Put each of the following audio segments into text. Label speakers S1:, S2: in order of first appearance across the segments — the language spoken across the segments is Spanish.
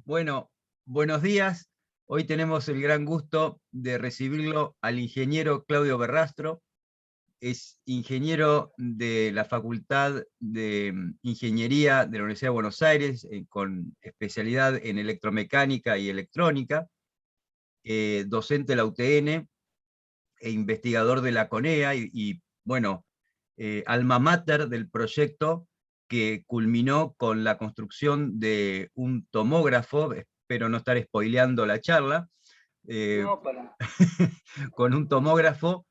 S1: Bueno, buenos días. Hoy tenemos el gran gusto de recibirlo al ingeniero Claudio Berrastro. Es ingeniero de la Facultad de Ingeniería de la Universidad de Buenos Aires, con especialidad en electromecánica y electrónica, docente de la UTN e investigador de la CONEA bueno, alma mater del proyecto que culminó con la construcción de un tomógrafo. Espero no estar spoileando la charla,
S2: No, para.
S1: con un tomógrafo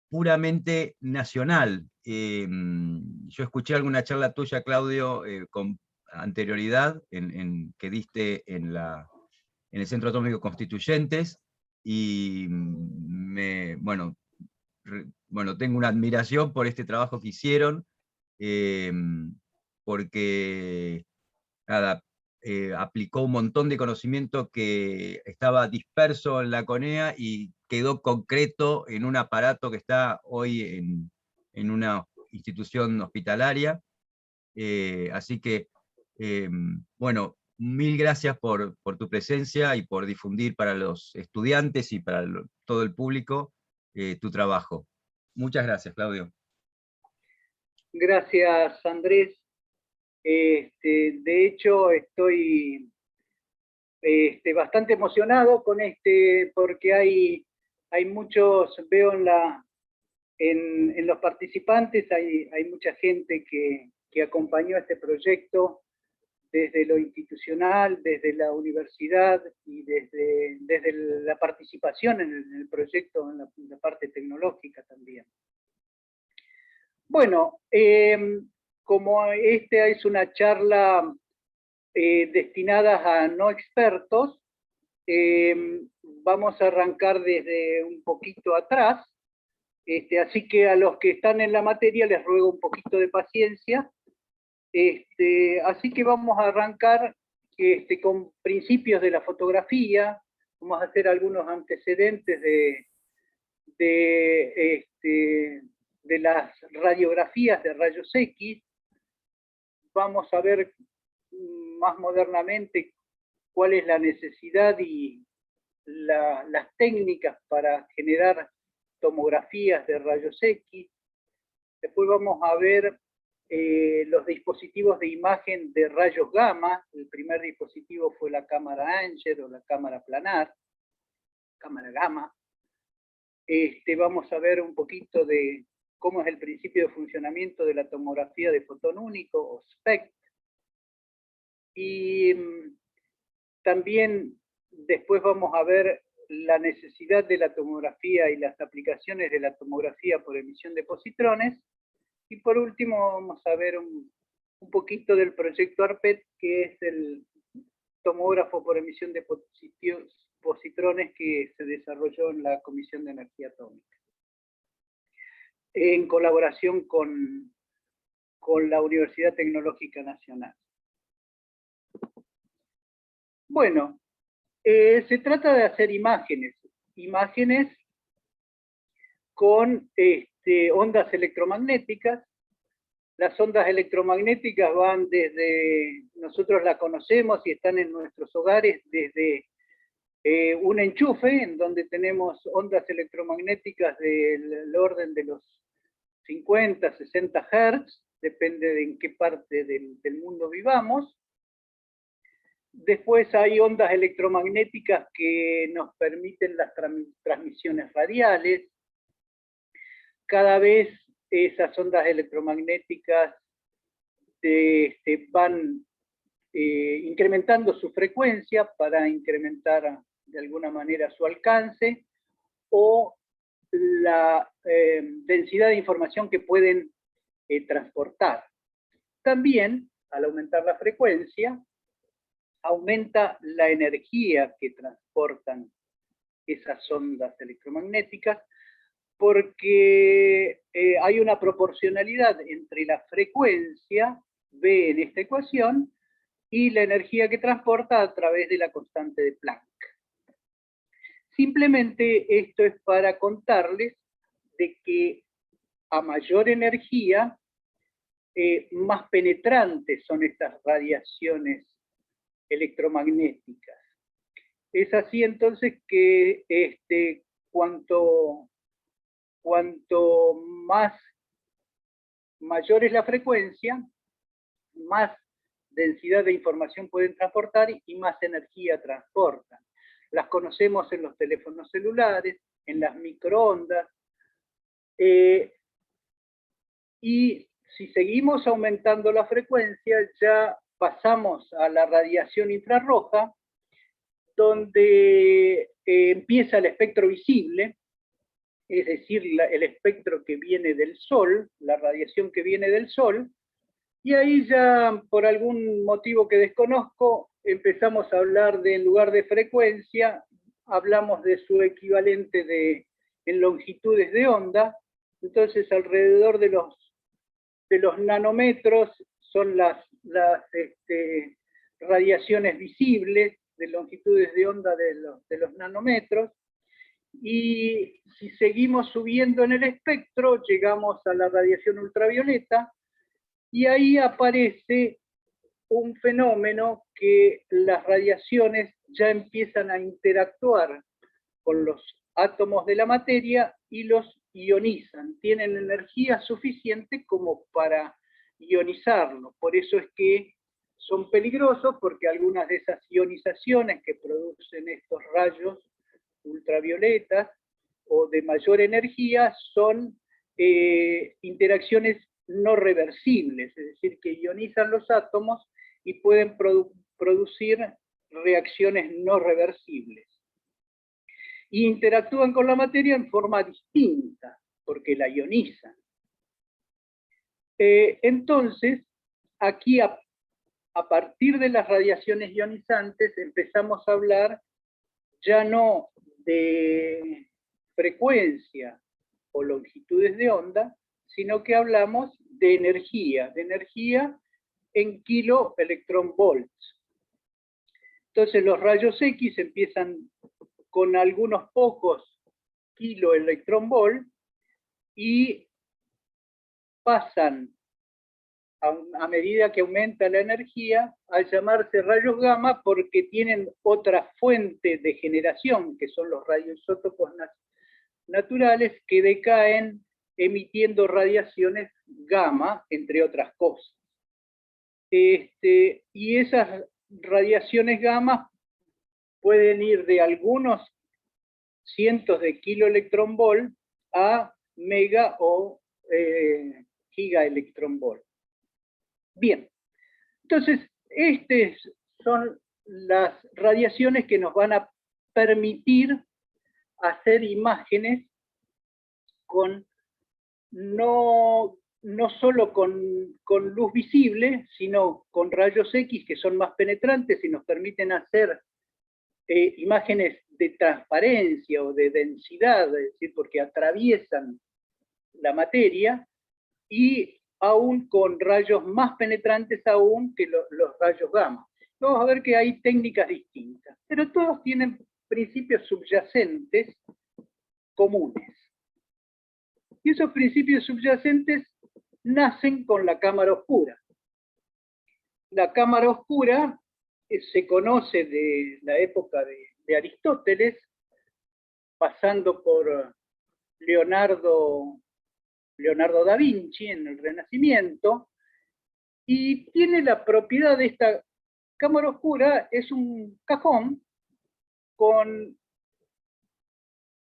S1: puramente nacional. Yo escuché alguna charla tuya, Claudio, con anterioridad, que diste en el Centro Atómico Constituyentes, y bueno, tengo una admiración por este trabajo que hicieron, eh, porque nada, aplicó un montón de conocimiento que estaba disperso en la CONEA y quedó concreto en un aparato que está hoy en una institución hospitalaria. Así que, bueno, mil gracias por tu presencia y por difundir para los estudiantes y para todo el público tu trabajo. Muchas gracias, Claudio.
S2: Gracias, Andrés. De hecho, estoy bastante emocionado con porque hay muchos, veo en los participantes, hay mucha gente que acompañó este proyecto desde lo institucional, desde la universidad y desde la participación en el proyecto, en la parte tecnológica también. Bueno, como esta es una charla destinada a no expertos, vamos a arrancar desde un poquito atrás, así que a los que están en la materia les ruego un poquito de paciencia. Así que vamos a arrancar con principios de la fotografía, vamos a hacer algunos antecedentes de las radiografías de rayos X, vamos a ver más modernamente cuál es la necesidad y las técnicas para generar tomografías de rayos X. Después vamos a ver los dispositivos de imagen de rayos gamma. El primer dispositivo fue la cámara Anger o la cámara planar, cámara gamma. Vamos a ver un poquito de cómo es el principio de funcionamiento de la tomografía de fotón único, o SPECT. Y también después vamos a ver la necesidad de la tomografía y las aplicaciones de la tomografía por emisión de positrones. Y por último vamos a ver un poquito del proyecto ARPET, que es el tomógrafo por emisión de positrones que se desarrolló en la Comisión de Energía Atómica, en colaboración con la Universidad Tecnológica Nacional. Bueno, se trata de hacer imágenes con ondas electromagnéticas. Las ondas electromagnéticas van desde, nosotros las conocemos y están en nuestros hogares, desde un enchufe, en donde tenemos ondas electromagnéticas del orden de los 50, 60 Hz, depende de en qué parte del mundo vivamos. Después hay ondas electromagnéticas que nos permiten las transmisiones radiales. Cada vez esas ondas electromagnéticas van incrementando su frecuencia para incrementar de alguna manera su alcance o la densidad de información que pueden transportar. También, al aumentar la frecuencia, aumenta la energía que transportan esas ondas electromagnéticas, porque hay una proporcionalidad entre la frecuencia, V en esta ecuación, y la energía que transporta a través de la constante de Planck. Simplemente esto es para contarles de que a mayor energía, más penetrantes son estas radiaciones electromagnéticas. Es así entonces que cuanto mayor es la frecuencia, más densidad de información pueden transportar y más energía transportan. Las conocemos en los teléfonos celulares, en las microondas, y si seguimos aumentando la frecuencia, ya pasamos a la radiación infrarroja, donde empieza el espectro visible, es decir, el espectro que viene del Sol, la radiación que viene del Sol, y ahí ya, por algún motivo que desconozco, empezamos a hablar de, en lugar de frecuencia, hablamos de su equivalente en longitudes de onda. Entonces, alrededor de los nanómetros son las radiaciones visibles, de longitudes de onda de los nanómetros, y si seguimos subiendo en el espectro, llegamos a la radiación ultravioleta, y ahí aparece un fenómeno que las radiaciones ya empiezan a interactuar con los átomos de la materia y los ionizan. Tienen energía suficiente como para ionizarlo. Por eso es que son peligrosos, porque algunas de esas ionizaciones que producen estos rayos ultravioletas o de mayor energía son interacciones no reversibles, es decir, que ionizan los átomos y pueden producir reacciones no reversibles. Y interactúan con la materia en forma distinta, porque la ionizan. Entonces, aquí a partir de las radiaciones ionizantes empezamos a hablar ya no de frecuencia o longitudes de onda, sino que hablamos de energía en kiloelectronvolts. Entonces los rayos X empiezan con algunos pocos kiloelectronvolts y pasan, a medida que aumenta la energía, a llamarse rayos gamma porque tienen otra fuente de generación, que son los radioisótopos naturales, que decaen emitiendo radiaciones gamma, entre otras cosas. Y esas radiaciones gamma pueden ir de algunos cientos de kiloelectronvolt a mega o gigaelectronvolt. Bien, entonces estas son las radiaciones que nos van a permitir hacer imágenes con no solo con luz visible, sino con rayos X que son más penetrantes y nos permiten hacer imágenes de transparencia o de densidad, es decir, porque atraviesan la materia, y aún con rayos más penetrantes aún que los rayos gamma. Vamos a ver que hay técnicas distintas, pero todos tienen principios subyacentes comunes. Y esos principios subyacentes nacen con la cámara oscura. La cámara oscura se conoce de la época de Aristóteles, pasando por Leonardo da Vinci en el Renacimiento, y tiene la propiedad de esta cámara oscura, es un cajón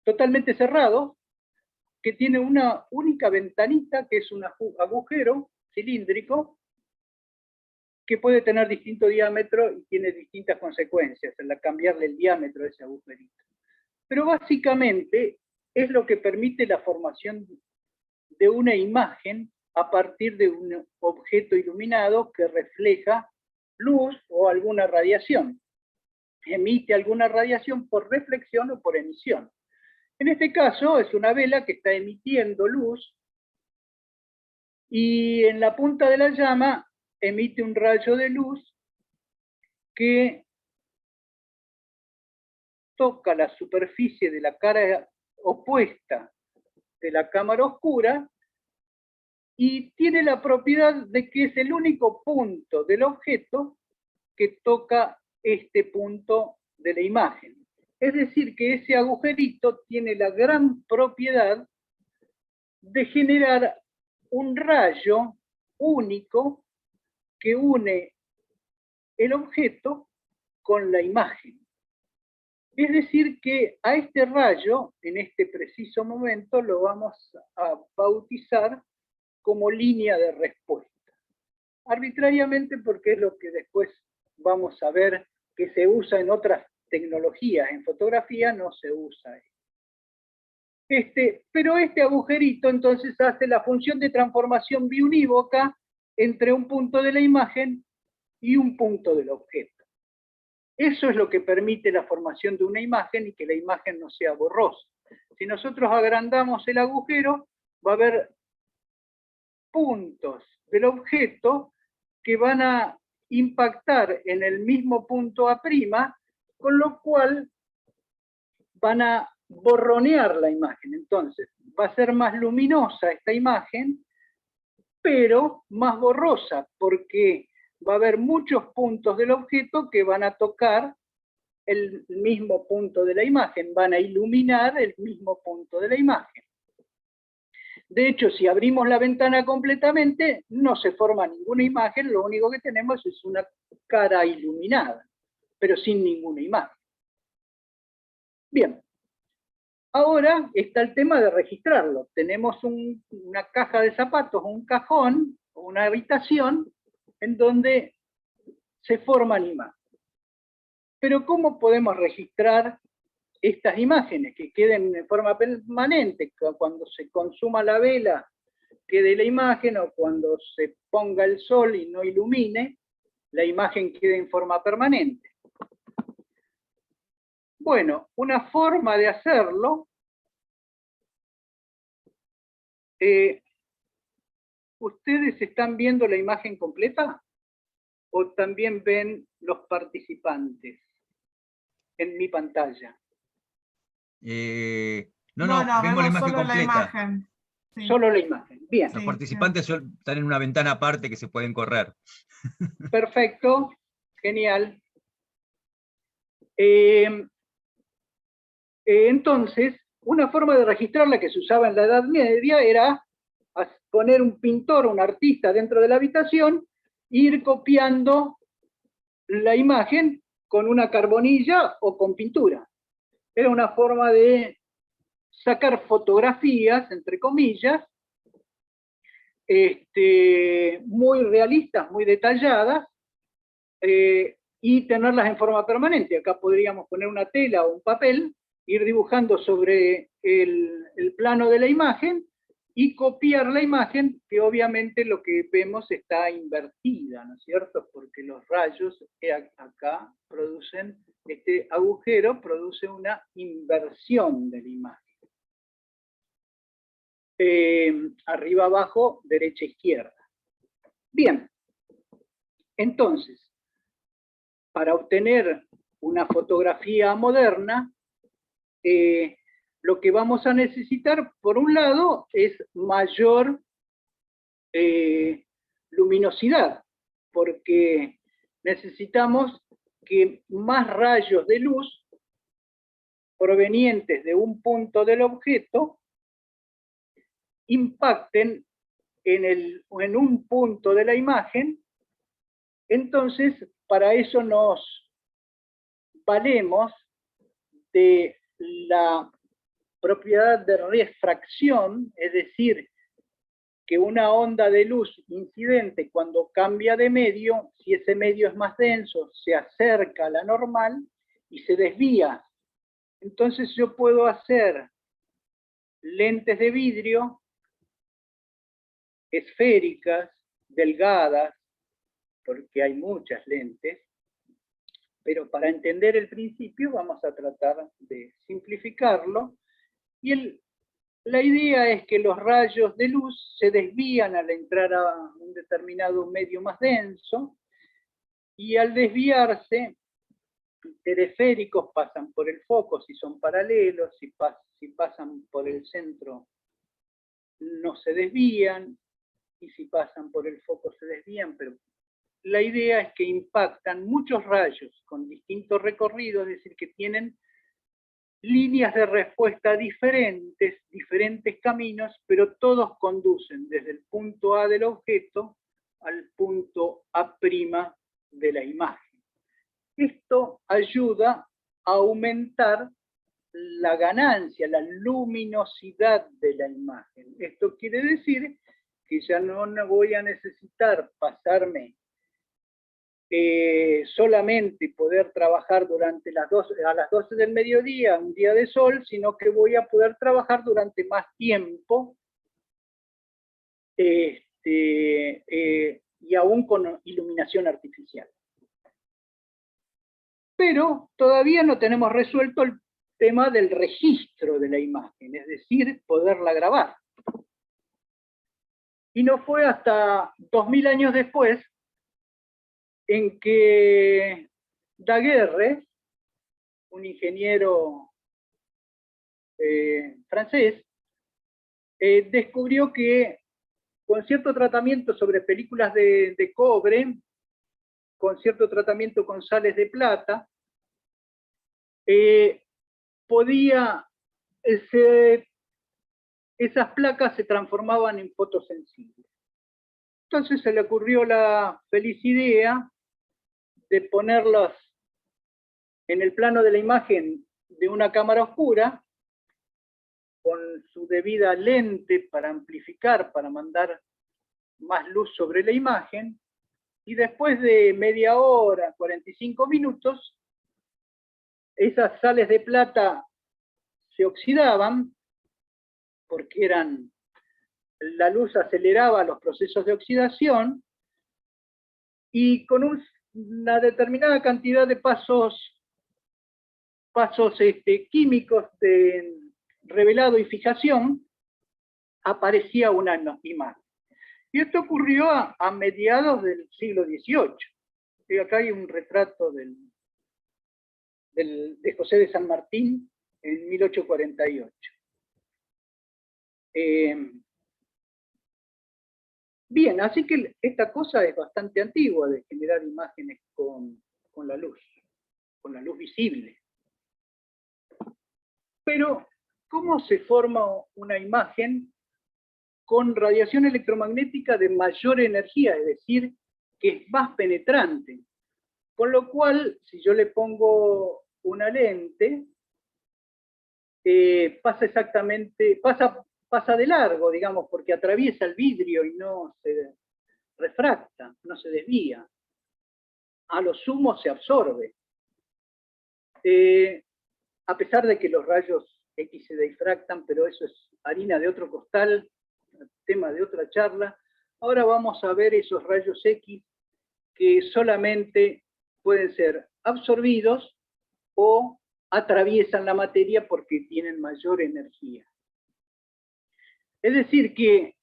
S2: totalmente cerrado, que tiene una única ventanita, que es un agujero cilíndrico, que puede tener distinto diámetro y tiene distintas consecuencias al cambiarle el diámetro de ese agujerito. Pero básicamente es lo que permite la formación de una imagen a partir de un objeto iluminado que refleja luz o alguna radiación. Emite alguna radiación por reflexión o por emisión. En este caso es una vela que está emitiendo luz y en la punta de la llama emite un rayo de luz que toca la superficie de la cara opuesta de la cámara oscura y tiene la propiedad de que es el único punto del objeto que toca este punto de la imagen. Es decir, que ese agujerito tiene la gran propiedad de generar un rayo único que une el objeto con la imagen. Es decir, que a este rayo, en este preciso momento, lo vamos a bautizar como línea de respuesta. Arbitrariamente, porque es lo que después vamos a ver que se usa en otras tecnologías. En fotografía no se usa. Pero este agujerito entonces hace la función de transformación biunívoca entre un punto de la imagen y un punto del objeto. Eso es lo que permite la formación de una imagen y que la imagen no sea borrosa. Si nosotros agrandamos el agujero, va a haber puntos del objeto que van a impactar en el mismo punto A', con lo cual van a borronear la imagen. Entonces, va a ser más luminosa esta imagen, pero más borrosa, porque va a haber muchos puntos del objeto que van a tocar el mismo punto de la imagen, van a iluminar el mismo punto de la imagen. De hecho, si abrimos la ventana completamente, no se forma ninguna imagen, lo único que tenemos es una cara iluminada, pero sin ninguna imagen. Bien, ahora está el tema de registrarlo. Tenemos una caja de zapatos, un cajón, una habitación, en donde se forman imágenes. Pero ¿cómo podemos registrar estas imágenes que queden en forma permanente? Cuando se consuma la vela, quede la imagen, o cuando se ponga el sol y no ilumine, la imagen quede en forma permanente. Bueno, una forma de hacerlo, ¿ustedes están viendo la imagen completa? ¿O también ven los participantes en mi pantalla?
S1: No, vemos la imagen completa.
S3: La imagen. Sí.
S2: Solo la imagen, bien.
S1: Los participantes están en una ventana aparte que se pueden correr.
S2: Perfecto, genial. Entonces, una forma de registrarla que se usaba en la Edad Media era poner un pintor, un artista dentro de la habitación, ir copiando la imagen con una carbonilla o con pintura. Era una forma de sacar fotografías, entre comillas, muy realistas, muy detalladas, y tenerlas en forma permanente. Acá podríamos poner una tela o un papel, ir dibujando sobre el plano de la imagen y copiar la imagen, que obviamente lo que vemos está invertida, ¿no es cierto? Porque los rayos acá producen, este agujero produce una inversión de la imagen. Arriba, abajo, derecha, izquierda. Bien, entonces, para obtener una fotografía moderna, lo que vamos a necesitar, por un lado, es mayor luminosidad, porque necesitamos que más rayos de luz provenientes de un punto del objeto impacten en un punto de la imagen. Entonces, para eso nos valemos de la propiedad de refracción, es decir, que una onda de luz incidente, cuando cambia de medio, si ese medio es más denso, se acerca a la normal y se desvía. Entonces yo puedo hacer lentes de vidrio esféricas, delgadas, porque hay muchas lentes, pero para entender el principio vamos a tratar de simplificarlo. Y la idea es que los rayos de luz se desvían al entrar a un determinado medio más denso, y al desviarse, telesféricos pasan por el foco si son paralelos, si pasan por el centro no se desvían, y si pasan por el foco se desvían, pero la idea es que impactan muchos rayos con distintos recorridos, es decir, que tienen líneas de respuesta diferentes, diferentes caminos, pero todos conducen desde el punto A del objeto al punto A' de la imagen. Esto ayuda a aumentar la ganancia, la luminosidad de la imagen. Esto quiere decir que ya no voy a necesitar pasarme solamente poder trabajar durante a las 12 del mediodía, un día de sol, sino que voy a poder trabajar durante más tiempo y aún con iluminación artificial. Pero todavía no tenemos resuelto el tema del registro de la imagen, es decir, poderla grabar. Y no fue hasta 2000 años después en que Daguerre, un ingeniero francés, descubrió que con cierto tratamiento sobre películas de cobre, con cierto tratamiento con sales de plata, esas placas se transformaban en fotosensibles. Entonces se le ocurrió la feliz idea de ponerlas en el plano de la imagen de una cámara oscura, con su debida lente para amplificar, para mandar más luz sobre la imagen, y después de media hora, 45 minutos, esas sales de plata se oxidaban, porque la luz aceleraba los procesos de oxidación, y con una determinada cantidad de pasos químicos de revelado y fijación, aparecía una imagen. Y esto ocurrió a mediados del siglo XVIII. Y acá hay un retrato de José de San Martín en 1848. Bien, así que esta cosa es bastante antigua de generar imágenes con la luz visible. Pero, ¿cómo se forma una imagen con radiación electromagnética de mayor energía? Es decir, que es más penetrante. Con lo cual, si yo le pongo una lente, pasa de largo, digamos, porque atraviesa el vidrio y no se refracta, no se desvía. A lo sumo se absorbe. A pesar de que los rayos X se difractan, pero eso es harina de otro costal, tema de otra charla. Ahora vamos a ver esos rayos X que solamente pueden ser absorbidos o atraviesan la materia porque tienen mayor energía. Es decir, que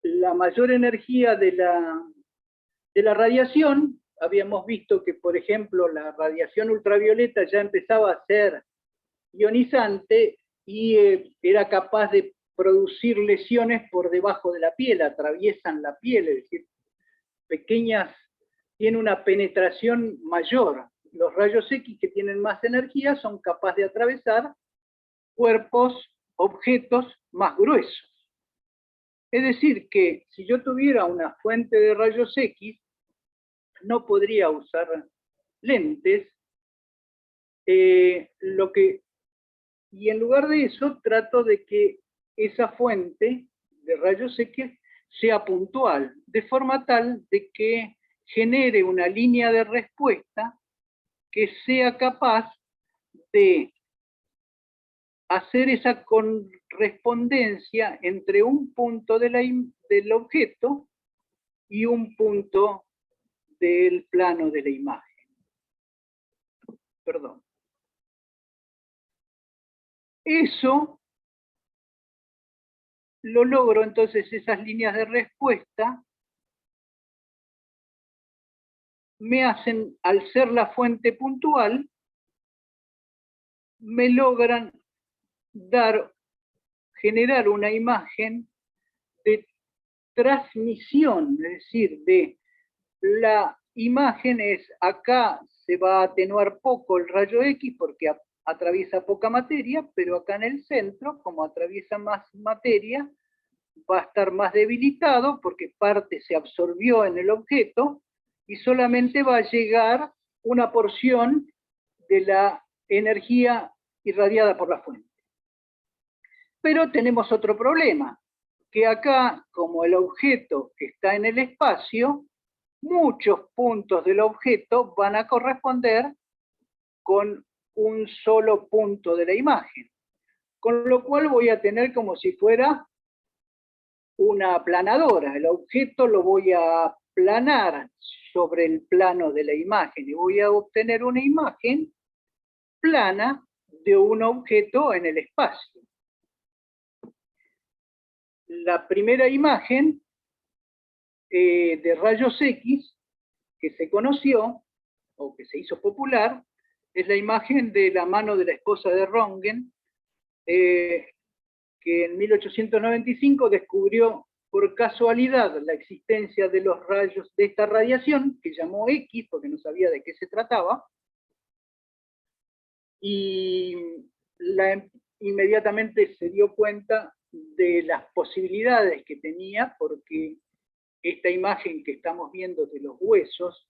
S2: la mayor energía de la radiación, habíamos visto que, por ejemplo, la radiación ultravioleta ya empezaba a ser ionizante y era capaz de producir lesiones por debajo de la piel, atraviesan la piel, es decir, tiene una penetración mayor. Los rayos X que tienen más energía son capaces de atravesar cuerpos, objetos más gruesos. Es decir, que si yo tuviera una fuente de rayos X, no podría usar lentes, y en lugar de eso trato de que esa fuente de rayos X sea puntual, de forma tal de que genere una línea de respuesta que sea capaz de hacer esa correspondencia entre un punto del objeto y un punto del plano de la imagen. Perdón. Eso lo logro, entonces esas líneas de respuesta me hacen, al ser la fuente puntual, me logran generar una imagen de transmisión, es decir, de la imagen es, acá se va a atenuar poco el rayo X porque atraviesa poca materia, pero acá en el centro, como atraviesa más materia, va a estar más debilitado porque parte se absorbió en el objeto y solamente va a llegar una porción de la energía irradiada por la fuente. Pero tenemos otro problema, que acá, como el objeto está en el espacio, muchos puntos del objeto van a corresponder con un solo punto de la imagen. Con lo cual voy a tener como si fuera una aplanadora. El objeto lo voy a aplanar sobre el plano de la imagen y voy a obtener una imagen plana de un objeto en el espacio. La primera imagen de rayos X que se conoció, o que se hizo popular, es la imagen de la mano de la esposa de Röntgen, que en 1895 descubrió por casualidad la existencia de los rayos de esta radiación, que llamó X porque no sabía de qué se trataba, y inmediatamente se dio cuenta de las posibilidades que tenía, porque esta imagen que estamos viendo de los huesos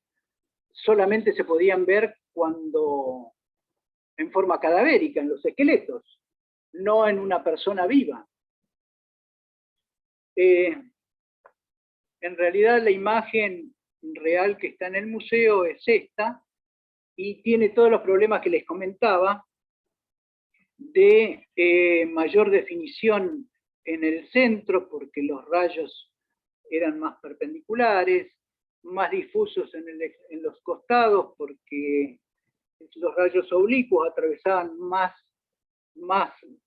S2: solamente se podían ver cuando en forma cadavérica, en los esqueletos, no en una persona viva. En realidad la imagen real que está en el museo es esta, y tiene todos los problemas que les comentaba, de mayor definición en el centro, porque los rayos eran más perpendiculares, más difusos en los costados, porque los rayos oblicuos atravesaban más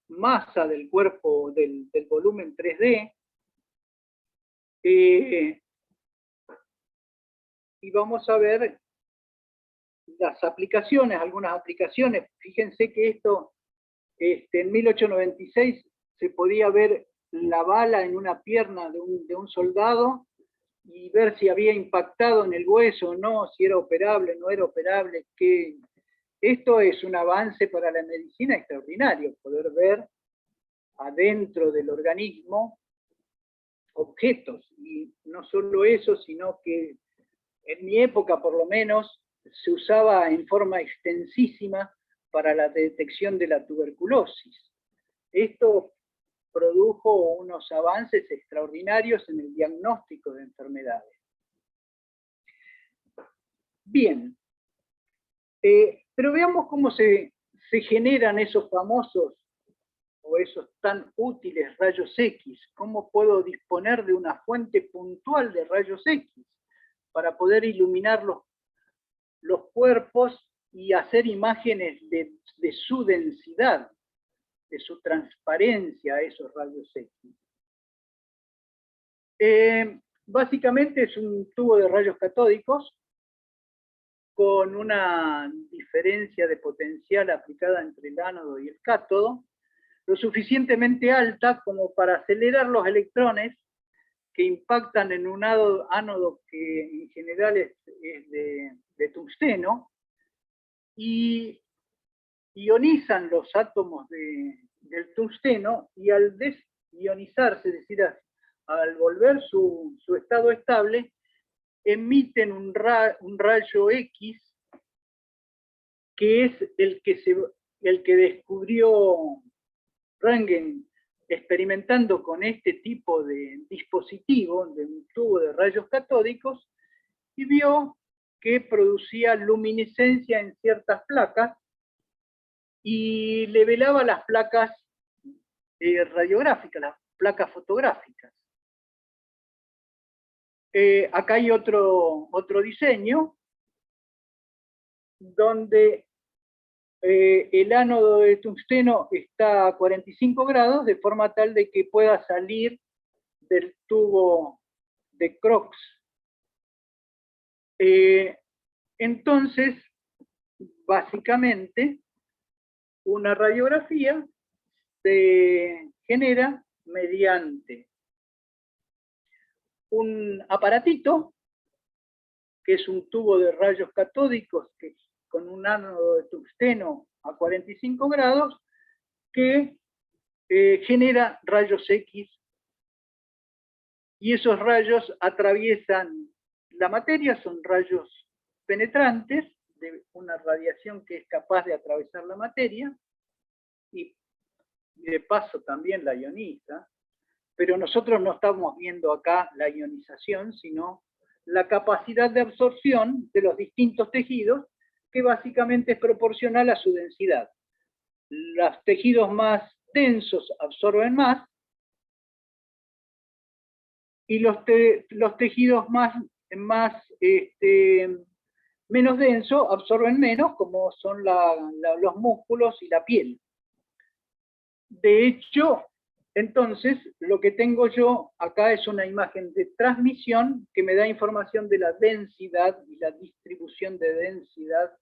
S2: masa del cuerpo, del volumen 3D. Y vamos a ver las aplicaciones, algunas aplicaciones. Fíjense que esto, en 1896 se podía ver la bala en una pierna de un soldado y ver si había impactado en el hueso o no, si era operable, no era operable. Esto es un avance para la medicina extraordinario, poder ver adentro del organismo objetos. Y no solo eso, sino que en mi época por lo menos se usaba en forma extensísima para la detección de la tuberculosis. Esto produjo unos avances extraordinarios en el diagnóstico de enfermedades. Bien, pero veamos cómo se generan esos famosos o esos tan útiles rayos X. ¿Cómo puedo disponer de una fuente puntual de rayos X para poder iluminar los cuerpos y hacer imágenes de su densidad, de su transparencia a esos rayos X? Básicamente es un tubo de rayos catódicos con una diferencia de potencial aplicada entre el ánodo y el cátodo, lo suficientemente alta como para acelerar los electrones que impactan en un ánodo que en general es de tungsteno, y ionizan los átomos del tungsteno, y al desionizarse, es decir, al volver su estado estable, emiten un rayo X, que es el que descubrió Röntgen experimentando con este tipo de dispositivo, de un tubo de rayos catódicos, y vio que producía luminiscencia en ciertas placas y nivelaba las placas radiográficas, las placas fotográficas. Acá hay otro diseño donde el ánodo de tungsteno está a 45 grados, de forma tal de que pueda salir del tubo de Crookes. Entonces, básicamente, una radiografía se genera mediante un aparatito que es un tubo de rayos catódicos que, con un ánodo de tungsteno a 45 grados, que genera rayos X, y esos rayos atraviesan la materia, son rayos penetrantes, de una radiación que es capaz de atravesar la materia, y de paso también la ioniza, pero nosotros no estamos viendo acá la ionización, sino la capacidad de absorción de los distintos tejidos, que básicamente es proporcional a su densidad. Los tejidos más densos absorben más, y los tejidos menos densos absorben menos, como son los músculos y la piel. De hecho, entonces, lo que tengo yo acá es una imagen de transmisión que me da información de la densidad y la distribución de densidad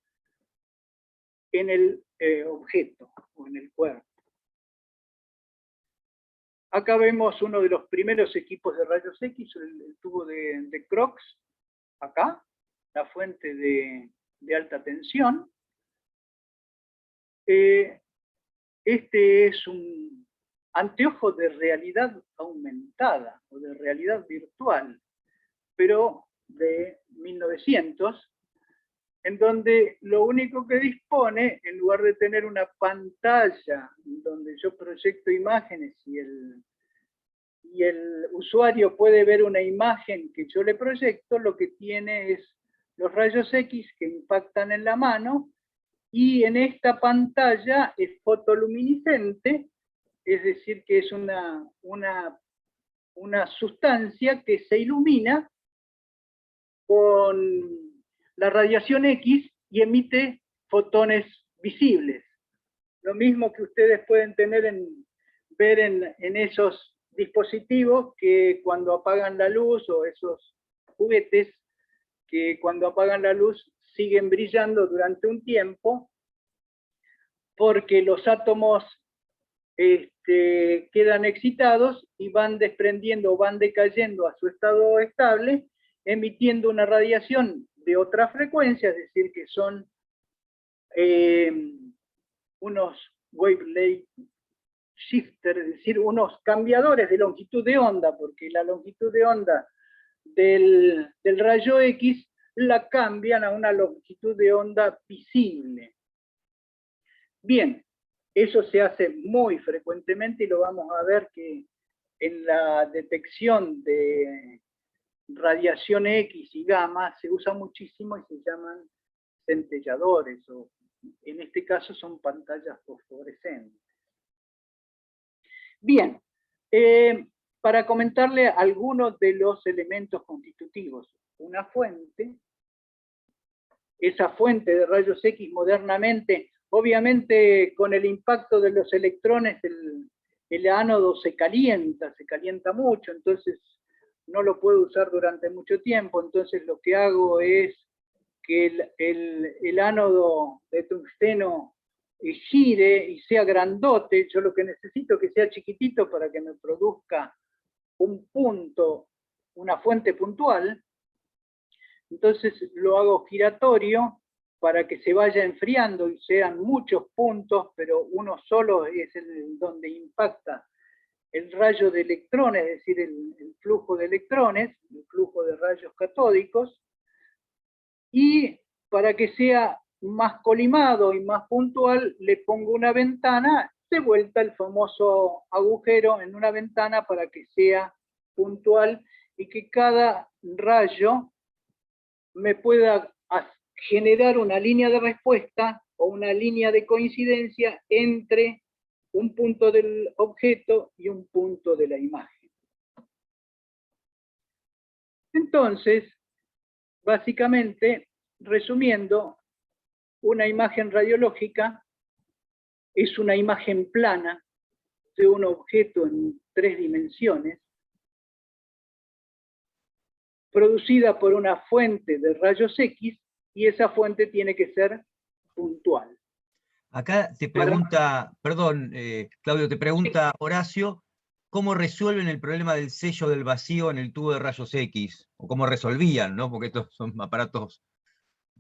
S2: en el objeto o en el cuerpo. Acá vemos uno de los primeros equipos de rayos X, el tubo de Crookes, acá, la fuente de alta tensión. Este es un anteojo de realidad aumentada, o de realidad virtual, pero de 1900, en donde lo único que dispone, en lugar de tener una pantalla donde yo proyecto imágenes y el usuario puede ver una imagen que yo le proyecto, lo que tiene es los rayos X que impactan en la mano, y en esta pantalla es fotoluminiscente, es decir, que es una sustancia que se ilumina con la radiación X y emite fotones visibles. Lo mismo que ustedes pueden ver en esos dispositivos que cuando apagan la luz, o esos juguetes que cuando apagan la luz siguen brillando durante un tiempo, porque los átomos quedan excitados y van desprendiendo, van decayendo a su estado estable, emitiendo una radiación de otra frecuencia, es decir, que son unos wavelength shifter, es decir, unos cambiadores de longitud de onda, porque la longitud de onda del rayo X la cambian a una longitud de onda visible. Bien, eso se hace muy frecuentemente y lo vamos a ver que en la detección de radiación X y gamma se usa muchísimo y se llaman centelladores, o en este caso son pantallas fosforescentes. Bien, para comentarle algunos de los elementos constitutivos. Una fuente, esa fuente de rayos X modernamente, obviamente con el impacto de los electrones, el ánodo se calienta mucho, entonces no lo puedo usar durante mucho tiempo, entonces lo que hago es que el ánodo de tungsteno gire y sea grandote. Yo lo que necesito es que sea chiquitito para que me produzca un punto, una fuente puntual. Entonces lo hago giratorio para que se vaya enfriando y sean muchos puntos, pero uno solo es donde impacta el rayo de electrones, es decir, el flujo de electrones, el flujo de rayos catódicos, y para que sea más colimado y más puntual, le pongo una ventana, de vuelta el famoso agujero en una ventana para que sea puntual y que cada rayo me pueda generar una línea de respuesta o una línea de coincidencia entre un punto del objeto y un punto de la imagen. Entonces, básicamente, resumiendo, una imagen radiológica es una imagen plana de un objeto en 3 dimensiones, producida por una fuente de rayos X, y esa fuente tiene que ser puntual.
S1: Acá te pregunta, perdón, Claudio, te pregunta Horacio, cómo resuelven el problema del sello del vacío en el tubo de rayos X, o cómo resolvían, ¿no? Porque estos son aparatos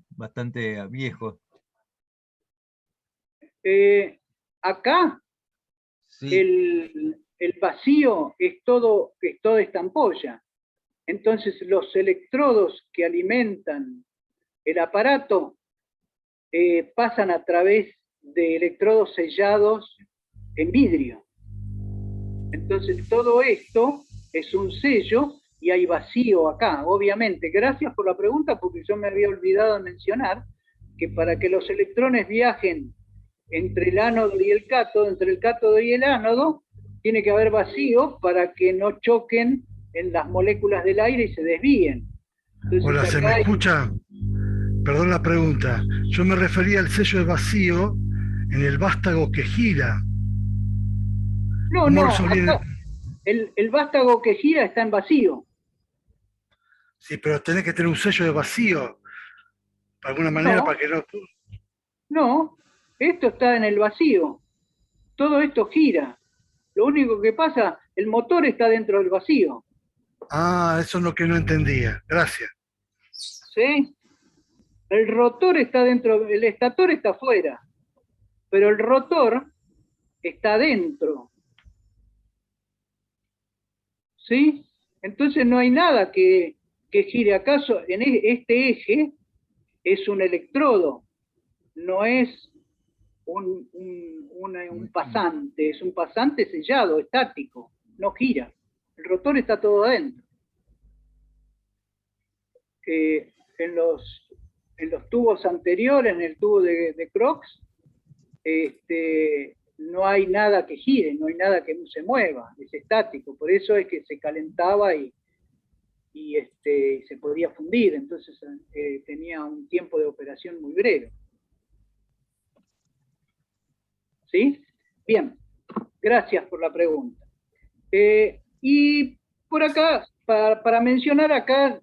S1: bastante viejos.
S2: Acá
S1: Sí.
S2: el vacío es toda esta ampolla. Entonces los electrodos que alimentan el aparato pasan a través de electrodos sellados en vidrio. Entonces todo esto es un sello y hay vacío acá, obviamente. Gracias por la pregunta, porque yo me había olvidado de mencionar que para que los electrones viajen entre el ánodo y el cátodo, entre el cátodo y el ánodo, tiene que haber vacío para que no choquen en las moléculas del aire y se desvíen. Entonces,
S3: Hola, ¿se me escucha? Perdón la pregunta. Yo me refería al sello de vacío en el vástago que gira.
S2: No, acá el vástago que gira está en vacío.
S3: Sí, pero tenés que tener un sello de vacío, de alguna manera, para que no...
S2: No, esto está en el vacío. Todo esto gira. Lo único que pasa, el motor está dentro del vacío.
S3: Ah, eso es lo que no entendía. Gracias.
S2: ¿Sí? El rotor está dentro, el estator está afuera, pero el rotor está dentro. ¿Sí? Entonces no hay nada que gire. ¿Acaso en este eje es un electrodo? No es un pasante, es un pasante sellado, estático, no gira. El rotor está todo adentro. En los tubos anteriores, en el tubo de Crookes, no hay nada que gire, no hay nada que se mueva, es estático. Por eso es que se calentaba y se podía fundir, entonces tenía un tiempo de operación muy breve. ¿Sí? Bien, gracias por la pregunta. Y por acá, para mencionar acá,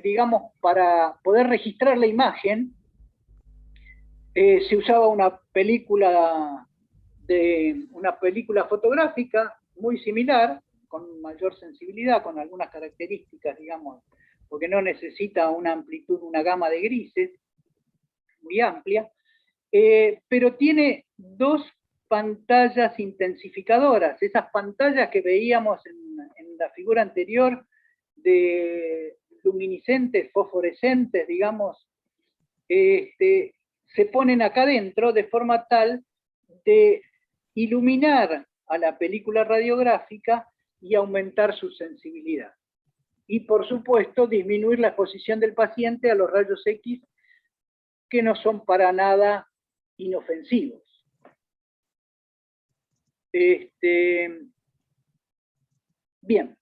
S2: digamos, para poder registrar la imagen, se usaba una película fotográfica muy similar, con mayor sensibilidad, con algunas características, digamos, porque no necesita una amplitud, una gama de grises muy amplia, pero tiene dos pantallas intensificadoras, esas pantallas que veíamos en la figura anterior de luminiscentes, fosforescentes, digamos, se ponen acá adentro de forma tal de iluminar a la película radiográfica y aumentar su sensibilidad. Y por supuesto disminuir la exposición del paciente a los rayos X, que no son para nada inofensivos. Bien.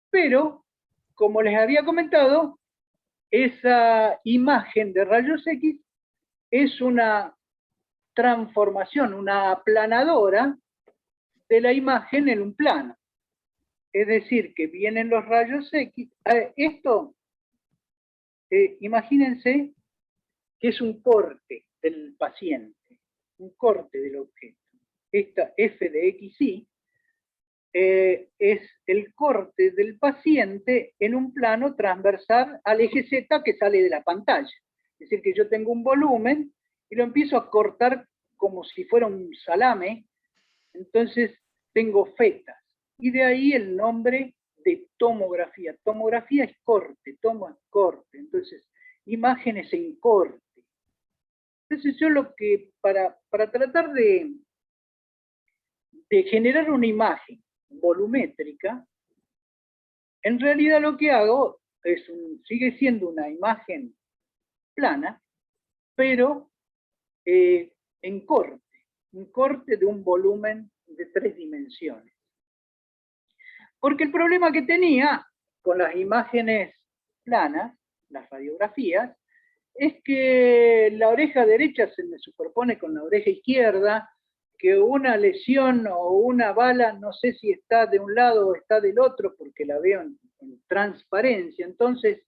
S2: Pero, como les había comentado, esa imagen de rayos X es una transformación, una aplanadora de la imagen en un plano. Es decir, que vienen los rayos X. Esto, imagínense que es un corte del paciente, un corte del objeto. Esta F de XY es el corte del paciente en un plano transversal al eje Z que sale de la pantalla. Es decir, que yo tengo un volumen y lo empiezo a cortar como si fuera un salame, entonces tengo fetas. Y de ahí el nombre de tomografía. Tomografía es corte, tomo es corte, entonces imágenes en corte. Entonces yo lo que, para tratar de generar una imagen volumétrica, en realidad lo que hago es sigue siendo una imagen plana, pero en corte, un corte de un volumen de 3 dimensiones. Porque el problema que tenía con las imágenes planas, las radiografías, es que la oreja derecha se me superpone con la oreja izquierda, que una lesión o una bala, no sé si está de un lado o está del otro, porque la veo en transparencia. Entonces,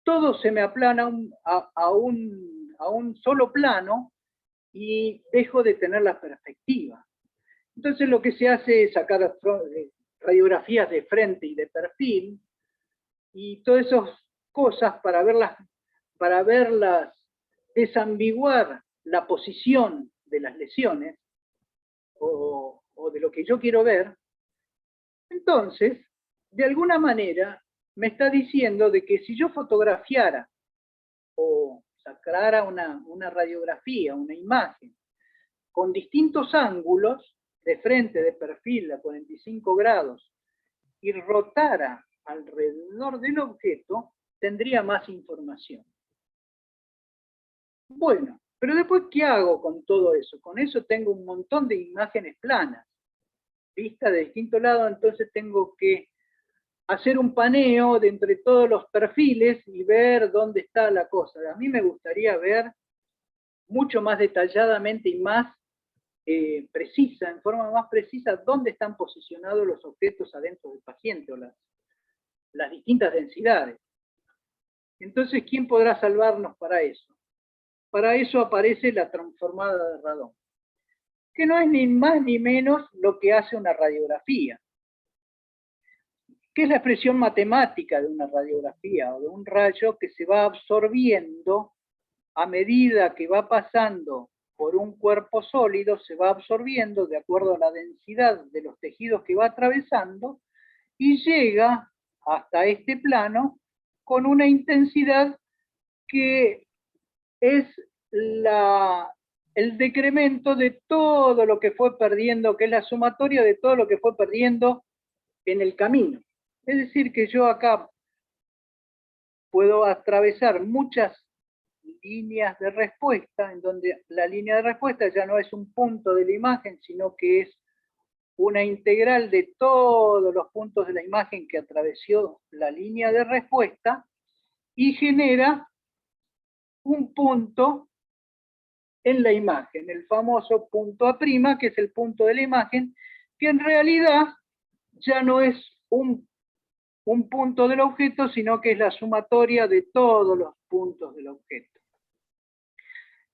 S2: todo se me aplana a un solo plano, y dejo de tener la perspectiva. Entonces lo que se hace es sacar radiografías de frente y de perfil, y todas esas cosas para verlas desambiguar la posición de las lesiones, o de lo que yo quiero ver. Entonces, de alguna manera, me está diciendo de que si yo fotografiara o sacara una radiografía, una imagen, con distintos ángulos, de frente, de perfil, a 45 grados, y rotara alrededor del objeto, tendría más información. Bueno, pero después, ¿qué hago con todo eso? Con eso tengo un montón de imágenes planas, vistas de distintos lados, entonces tengo que hacer un paneo de entre todos los perfiles y ver dónde está la cosa. A mí me gustaría ver mucho más detalladamente y más precisa, en forma más precisa, dónde están posicionados los objetos adentro del paciente, o las distintas densidades. Entonces, ¿quién podrá salvarnos para eso? Para eso aparece la transformada de radón, que no es ni más ni menos lo que hace una radiografía, que es la expresión matemática de una radiografía o de un rayo que se va absorbiendo a medida que va pasando por un cuerpo sólido, se va absorbiendo de acuerdo a la densidad de los tejidos que va atravesando y llega hasta este plano con una intensidad que es el decremento de todo lo que fue perdiendo, que es la sumatoria de todo lo que fue perdiendo en el camino. Es decir, que yo acá puedo atravesar muchas líneas de respuesta, en donde la línea de respuesta ya no es un punto de la imagen, sino que es una integral de todos los puntos de la imagen que atravesó la línea de respuesta, y genera un punto en la imagen, el famoso punto A', que es el punto de la imagen, que en realidad ya no es un punto del objeto, sino que es la sumatoria de todos los puntos del objeto.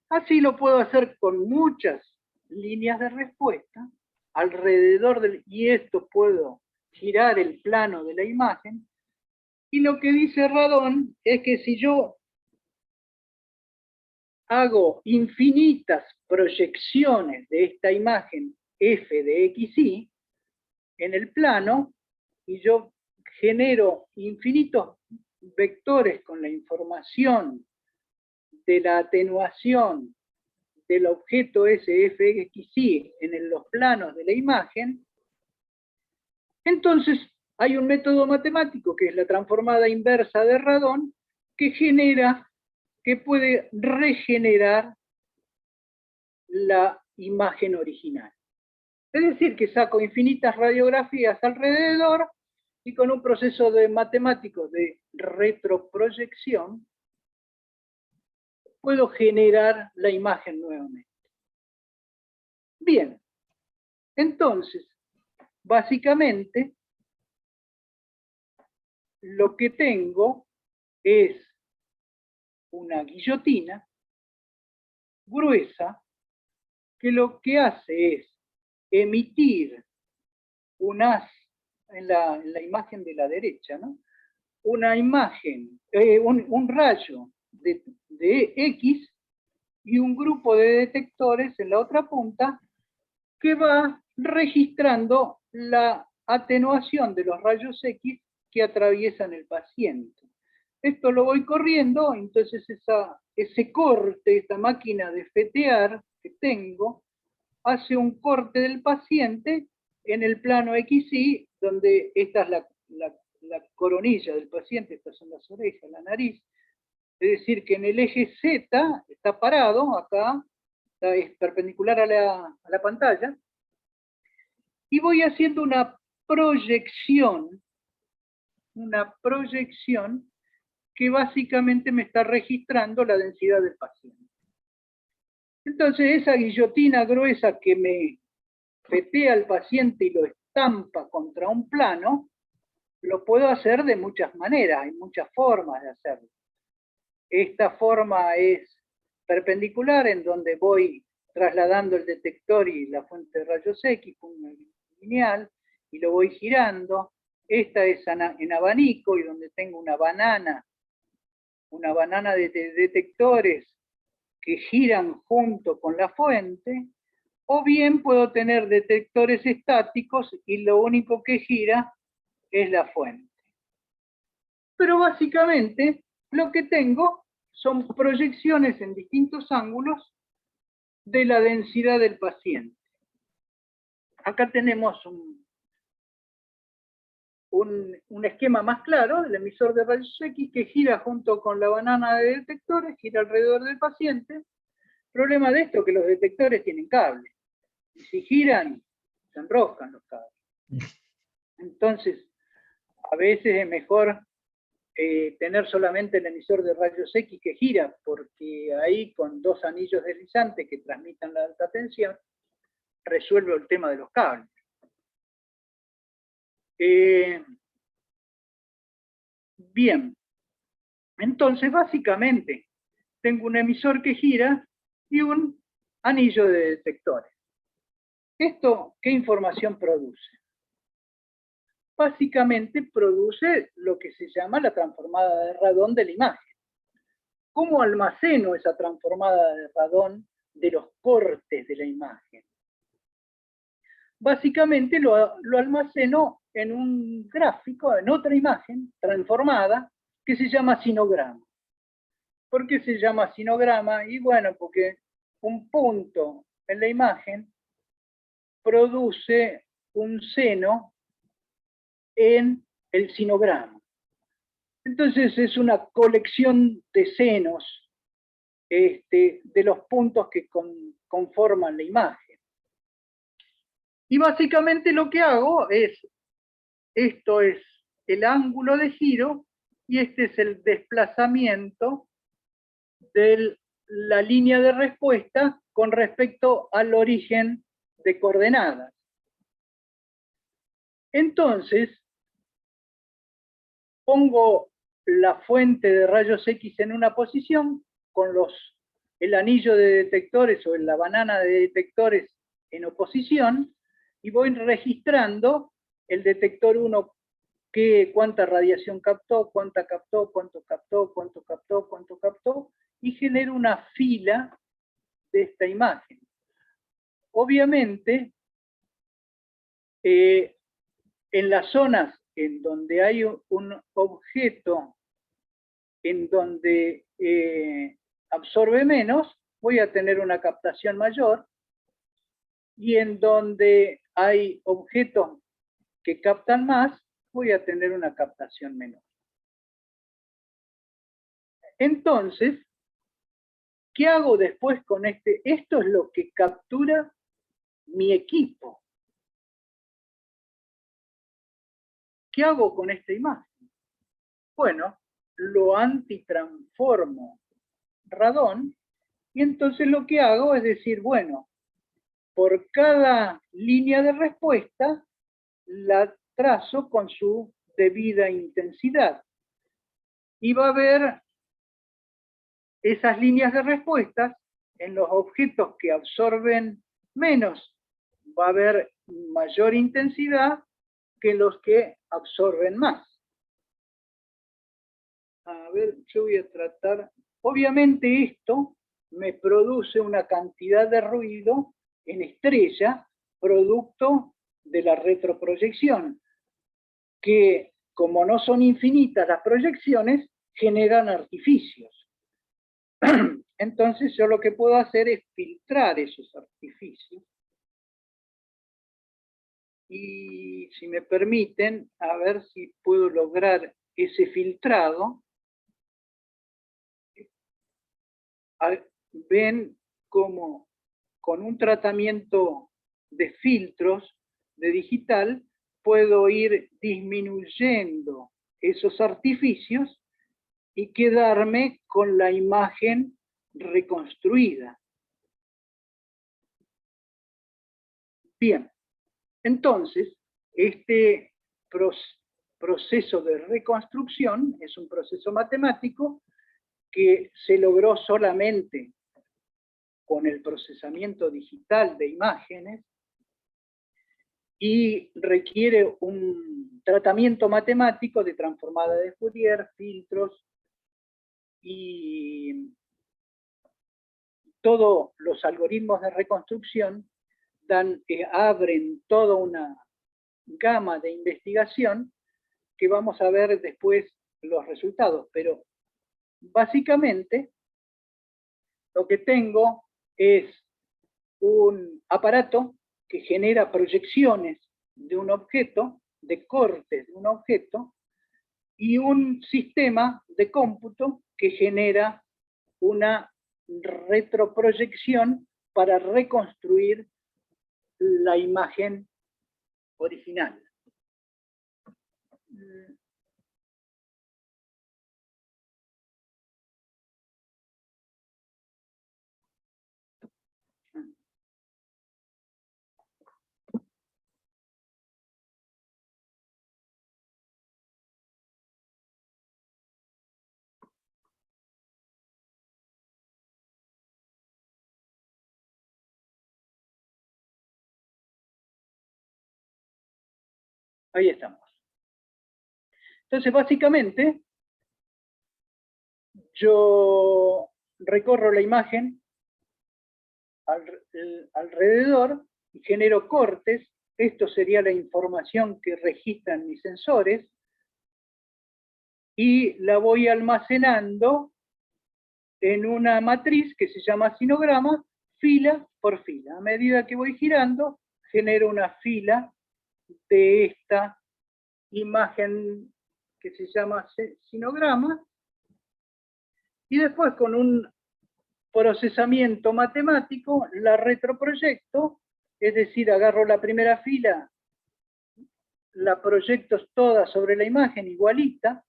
S2: Así lo puedo hacer con muchas líneas de respuesta alrededor y esto puedo girar el plano de la imagen, y lo que dice Radón es que si yo hago infinitas proyecciones de esta imagen f de xy en el plano, y yo genero infinitos vectores con la información de la atenuación del objeto SFXY en los planos de la imagen, entonces hay un método matemático que es la transformada inversa de Radón, que puede regenerar la imagen original. Es decir, que saco infinitas radiografías alrededor y con un proceso matemático de retroproyección puedo generar la imagen nuevamente. Bien, entonces, básicamente, lo que tengo es una guillotina gruesa que lo que hace es emitir un haz en la imagen de la derecha, ¿no? Una imagen, un rayo de X y un grupo de detectores en la otra punta que va registrando la atenuación de los rayos X que atraviesan el paciente. Esto lo voy corriendo, entonces ese corte, esta máquina de fetear que tengo, hace un corte del paciente en el plano XY, donde esta es la coronilla del paciente, estas son las orejas, la nariz. Es decir, que en el eje Z está parado, acá, es perpendicular a la pantalla, y voy haciendo una proyección que básicamente me está registrando la densidad del paciente. Entonces, esa guillotina gruesa que me fetea al paciente y lo estampa contra un plano, lo puedo hacer de muchas maneras, hay muchas formas de hacerlo. Esta forma es perpendicular, en donde voy trasladando el detector y la fuente de rayos X, un lineal, y lo voy girando. Esta es en abanico, y donde tengo una banana de detectores que giran junto con la fuente, o bien puedo tener detectores estáticos y lo único que gira es la fuente. Pero básicamente lo que tengo son proyecciones en distintos ángulos de la densidad del paciente. Acá tenemos un esquema más claro del emisor de rayos X que gira junto con la banana de detectores, gira alrededor del paciente. El problema de esto es que los detectores tienen cables. Y si giran, se enroscan los cables. Entonces, a veces es mejor tener solamente el emisor de rayos X que gira, porque ahí con dos anillos deslizantes que transmitan la alta tensión, resuelve el tema de los cables. Bien, entonces básicamente tengo un emisor que gira y un anillo de detectores. ¿Esto qué información produce? Básicamente produce lo que se llama la transformada de radón de la imagen. ¿Cómo almaceno esa transformada de radón de los cortes de la imagen? Básicamente lo almaceno en un gráfico, en otra imagen transformada, que se llama sinograma. ¿Por qué se llama sinograma? Y bueno, porque un punto en la imagen produce un seno en el sinograma. Entonces es una colección de senos de los puntos que conforman la imagen. Y básicamente lo que hago es, esto es el ángulo de giro y este es el desplazamiento de la línea de respuesta con respecto al origen de coordenadas. Entonces, pongo la fuente de rayos X en una posición, con el anillo de detectores o la banana de detectores en oposición, y voy registrando el detector 1 cuánta radiación captó, cuánta captó, cuánto captó, cuánto captó, cuánto captó, y genero una fila de esta imagen. Obviamente, en las zonas en donde hay un objeto en donde absorbe menos, voy a tener una captación mayor, y en donde hay objetos que captan más, voy a tener una captación menor. Entonces, ¿qué hago después con este? Esto es lo que captura mi equipo. ¿Qué hago con esta imagen? Bueno, lo antitransformo radón, y entonces lo que hago es decir, bueno, por cada línea de respuesta la trazo con su debida intensidad. Y va a haber esas líneas de respuestas en los objetos que absorben menos. Va a haber mayor intensidad que los que absorben más. A ver, yo voy a tratar. Obviamente esto me produce una cantidad de ruido en estrella, producto de la retroproyección, que como no son infinitas las proyecciones, generan artificios. Entonces yo lo que puedo hacer es filtrar esos artificios. Y si me permiten, a ver si puedo lograr ese filtrado. Ven cómo con un tratamiento de filtros de digital puedo ir disminuyendo esos artificios y quedarme con la imagen reconstruida. Bien, entonces, este proceso de reconstrucción es un proceso matemático que se logró solamente con el procesamiento digital de imágenes y requiere un tratamiento matemático de transformada de Fourier, filtros y todos los algoritmos de reconstrucción abren toda una gama de investigación que vamos a ver después los resultados, pero básicamente lo que tengo es un aparato que genera proyecciones de un objeto, de cortes de un objeto, y un sistema de cómputo que genera una retroproyección para reconstruir la imagen original. Ahí estamos. Entonces, básicamente, yo recorro la imagen alrededor y genero cortes. Esto sería la información que registran mis sensores y la voy almacenando en una matriz que se llama sinograma, fila por fila. A medida que voy girando, genero una fila de esta imagen que se llama sinograma, y después con un procesamiento matemático la retroproyecto, es decir, agarro la primera fila, la proyecto toda sobre la imagen igualita,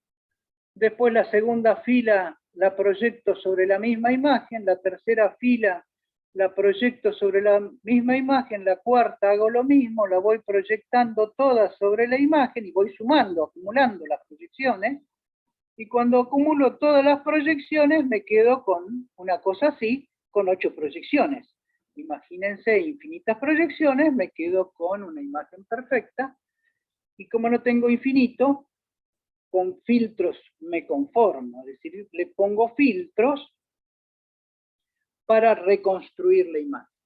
S2: después la segunda fila la proyecto sobre la misma imagen, la tercera fila la proyecto sobre la misma imagen, la cuarta hago lo mismo, la voy proyectando toda sobre la imagen y voy sumando, acumulando las proyecciones, y cuando acumulo todas las proyecciones me quedo con una cosa así, con 8 proyecciones. Imagínense infinitas proyecciones, me quedo con una imagen perfecta, y como no tengo infinito, con filtros me conformo, es decir, le pongo filtros para reconstruir la imagen.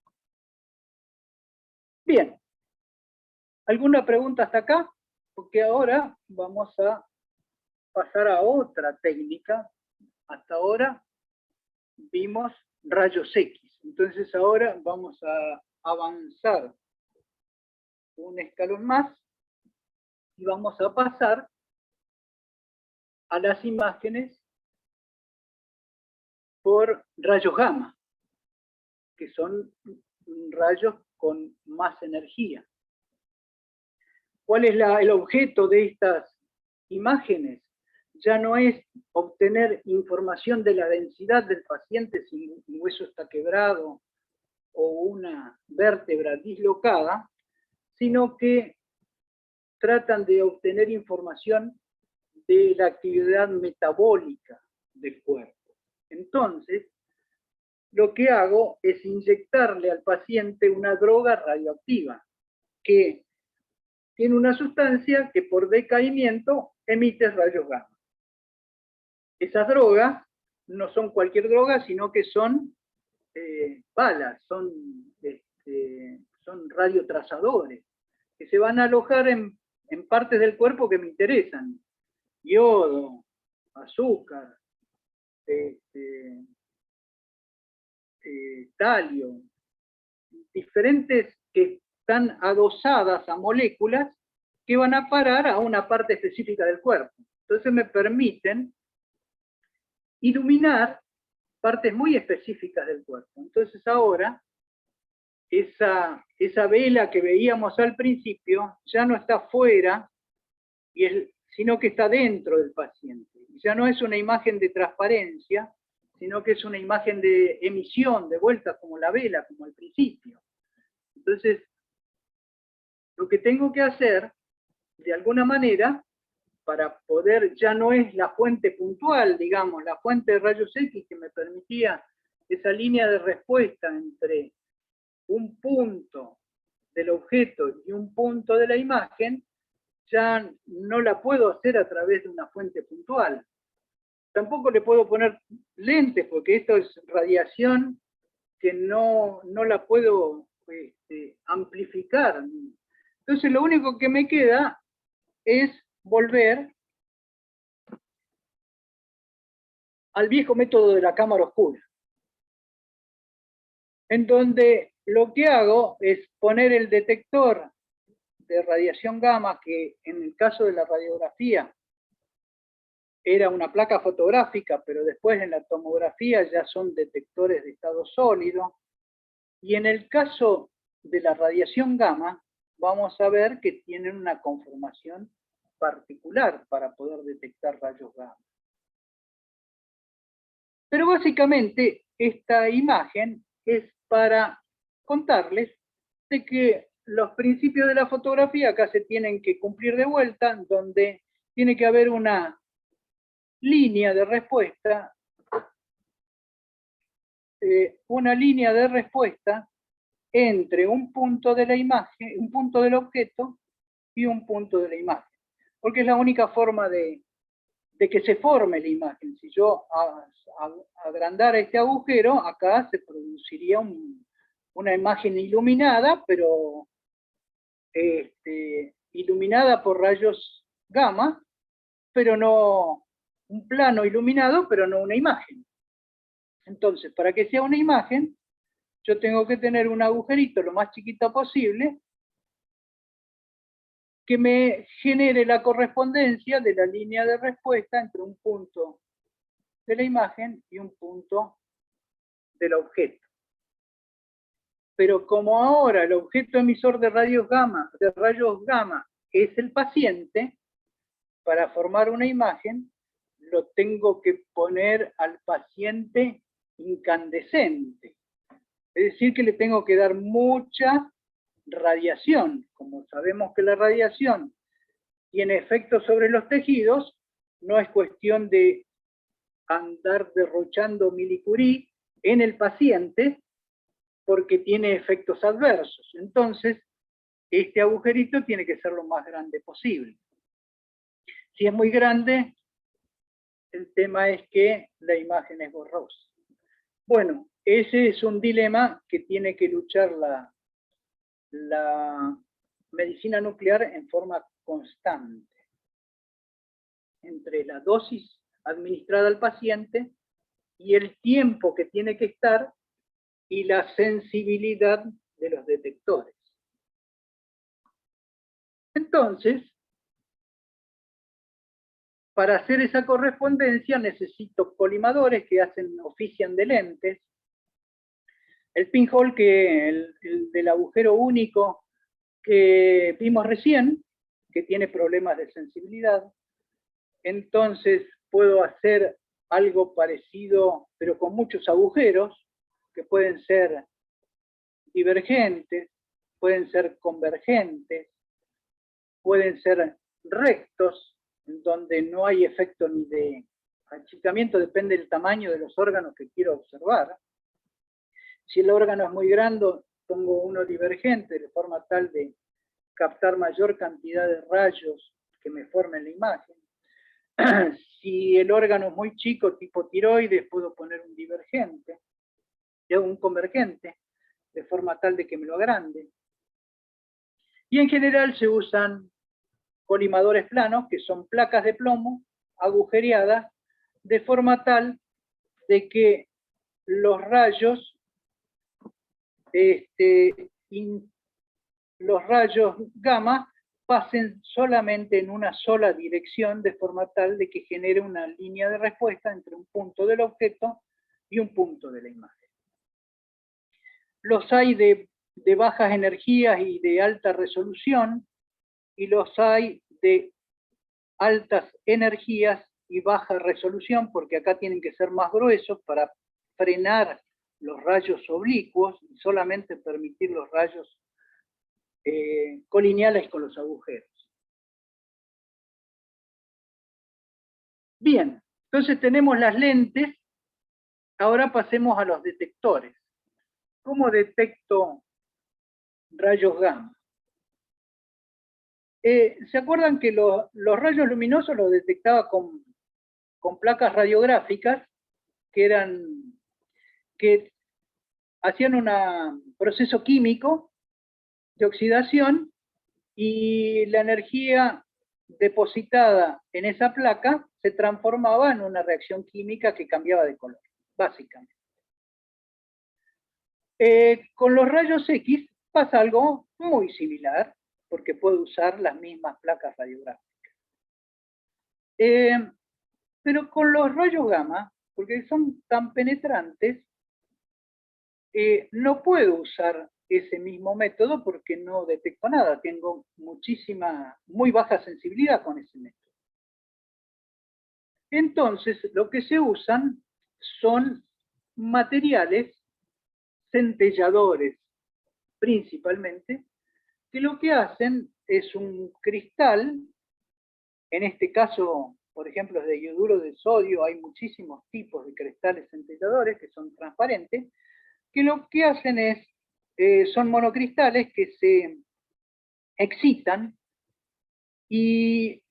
S2: Bien, ¿alguna pregunta hasta acá? Porque ahora vamos a pasar a otra técnica. Hasta ahora vimos rayos X, entonces ahora vamos a avanzar un escalón más y vamos a pasar a las imágenes por rayos gamma, que son rayos con más energía. ¿Cuál es el objeto de estas imágenes? Ya no es obtener información de la densidad del paciente si un hueso está quebrado o una vértebra dislocada, sino que tratan de obtener información de la actividad metabólica del cuerpo. Entonces, lo que hago es inyectarle al paciente una droga radioactiva que tiene una sustancia que por decaimiento emite rayos gamma. Esas drogas no son cualquier droga, sino que son balas, son radiotrazadores, que se van a alojar en partes del cuerpo que me interesan. Yodo, azúcar, talio, diferentes que están adosadas a moléculas que van a parar a una parte específica del cuerpo. Entonces me permiten iluminar partes muy específicas del cuerpo. Entonces ahora, esa vela que veíamos al principio ya no está fuera, sino que está dentro del paciente. Ya no es una imagen de transparencia, sino que es una imagen de emisión, de vuelta como la vela, como al principio. Entonces, lo que tengo que hacer, de alguna manera, para poder, ya no es la fuente puntual, digamos, la fuente de rayos X que me permitía esa línea de respuesta entre un punto del objeto y un punto de la imagen, ya no la puedo hacer a través de una fuente puntual. Tampoco le puedo poner lentes, porque esto es radiación que no la puedo amplificar. Entonces lo único que me queda es volver al viejo método de la cámara oscura, en donde lo que hago es poner el detector de radiación gamma, que en el caso de la radiografía era una placa fotográfica, pero después en la tomografía ya son detectores de estado sólido, y en el caso de la radiación gamma vamos a ver que tienen una conformación particular para poder detectar rayos gamma. Pero básicamente esta imagen es para contarles de que los principios de la fotografía acá se tienen que cumplir de vuelta, donde tiene que haber una línea de respuesta, entre un punto de la imagen, un punto del objeto y un punto de la imagen, porque es la única forma de que se forme la imagen. Si yo agrandara este agujero, acá se produciría una imagen iluminada, pero iluminada por rayos gamma, pero no un plano iluminado, pero no una imagen. Entonces, para que sea una imagen, yo tengo que tener un agujerito lo más chiquito posible que me genere la correspondencia de la línea de respuesta entre un punto de la imagen y un punto del objeto. Pero como ahora el objeto emisor de rayos gamma es el paciente, para formar una imagen lo tengo que poner al paciente incandescente. Es decir, que le tengo que dar mucha radiación. Como sabemos que la radiación tiene efectos sobre los tejidos, no es cuestión de andar derrochando milicurí en el paciente porque tiene efectos adversos. Entonces, este agujerito tiene que ser lo más grande posible. Si es muy grande, el tema es que la imagen es borrosa. Bueno, ese es un dilema que tiene que luchar la medicina nuclear en forma constante, entre la dosis administrada al paciente y el tiempo que tiene que estar y la sensibilidad de los detectores. Entonces, para hacer esa correspondencia necesito colimadores que ofician de lentes. El pinhole, el del agujero único que vimos recién, que tiene problemas de sensibilidad. Entonces puedo hacer algo parecido, pero con muchos agujeros, que pueden ser divergentes, pueden ser convergentes, pueden ser rectos, en donde no hay efecto ni de achicamiento, depende del tamaño de los órganos que quiero observar. Si el órgano es muy grande, pongo uno divergente, de forma tal de captar mayor cantidad de rayos que me formen la imagen. Si el órgano es muy chico, tipo tiroides, puedo poner un divergente, un convergente, de forma tal de que me lo agrande. Y en general se usan colimadores planos, que son placas de plomo agujereadas, de forma tal de que los rayos gamma pasen solamente en una sola dirección, de forma tal de que genere una línea de respuesta entre un punto del objeto y un punto de la imagen. Los hay de bajas energías y de alta resolución, y los hay de altas energías y baja resolución, porque acá tienen que ser más gruesos para frenar los rayos oblicuos y solamente permitir los rayos colineales con los agujeros. Bien, entonces tenemos las lentes Ahora pasemos a los detectores. ¿Cómo detecto rayos gamma? ¿Se acuerdan que los rayos luminosos los detectaba con placas radiográficas que hacían un proceso químico de oxidación y la energía depositada en esa placa se transformaba en una reacción química que cambiaba de color, básicamente. Con los rayos X pasa algo muy similar, porque puedo usar las mismas placas radiográficas. Pero con los rayos gamma, porque son tan penetrantes, no puedo usar ese mismo método porque no detecto nada, tengo muy baja sensibilidad con ese método. Entonces, lo que se usan son materiales centelladores, principalmente, que lo que hacen es un cristal, en este caso, por ejemplo, es de iodo de sodio, hay muchísimos tipos de cristales centelladores que son transparentes, que lo que hacen es, son monocristales que se excitan y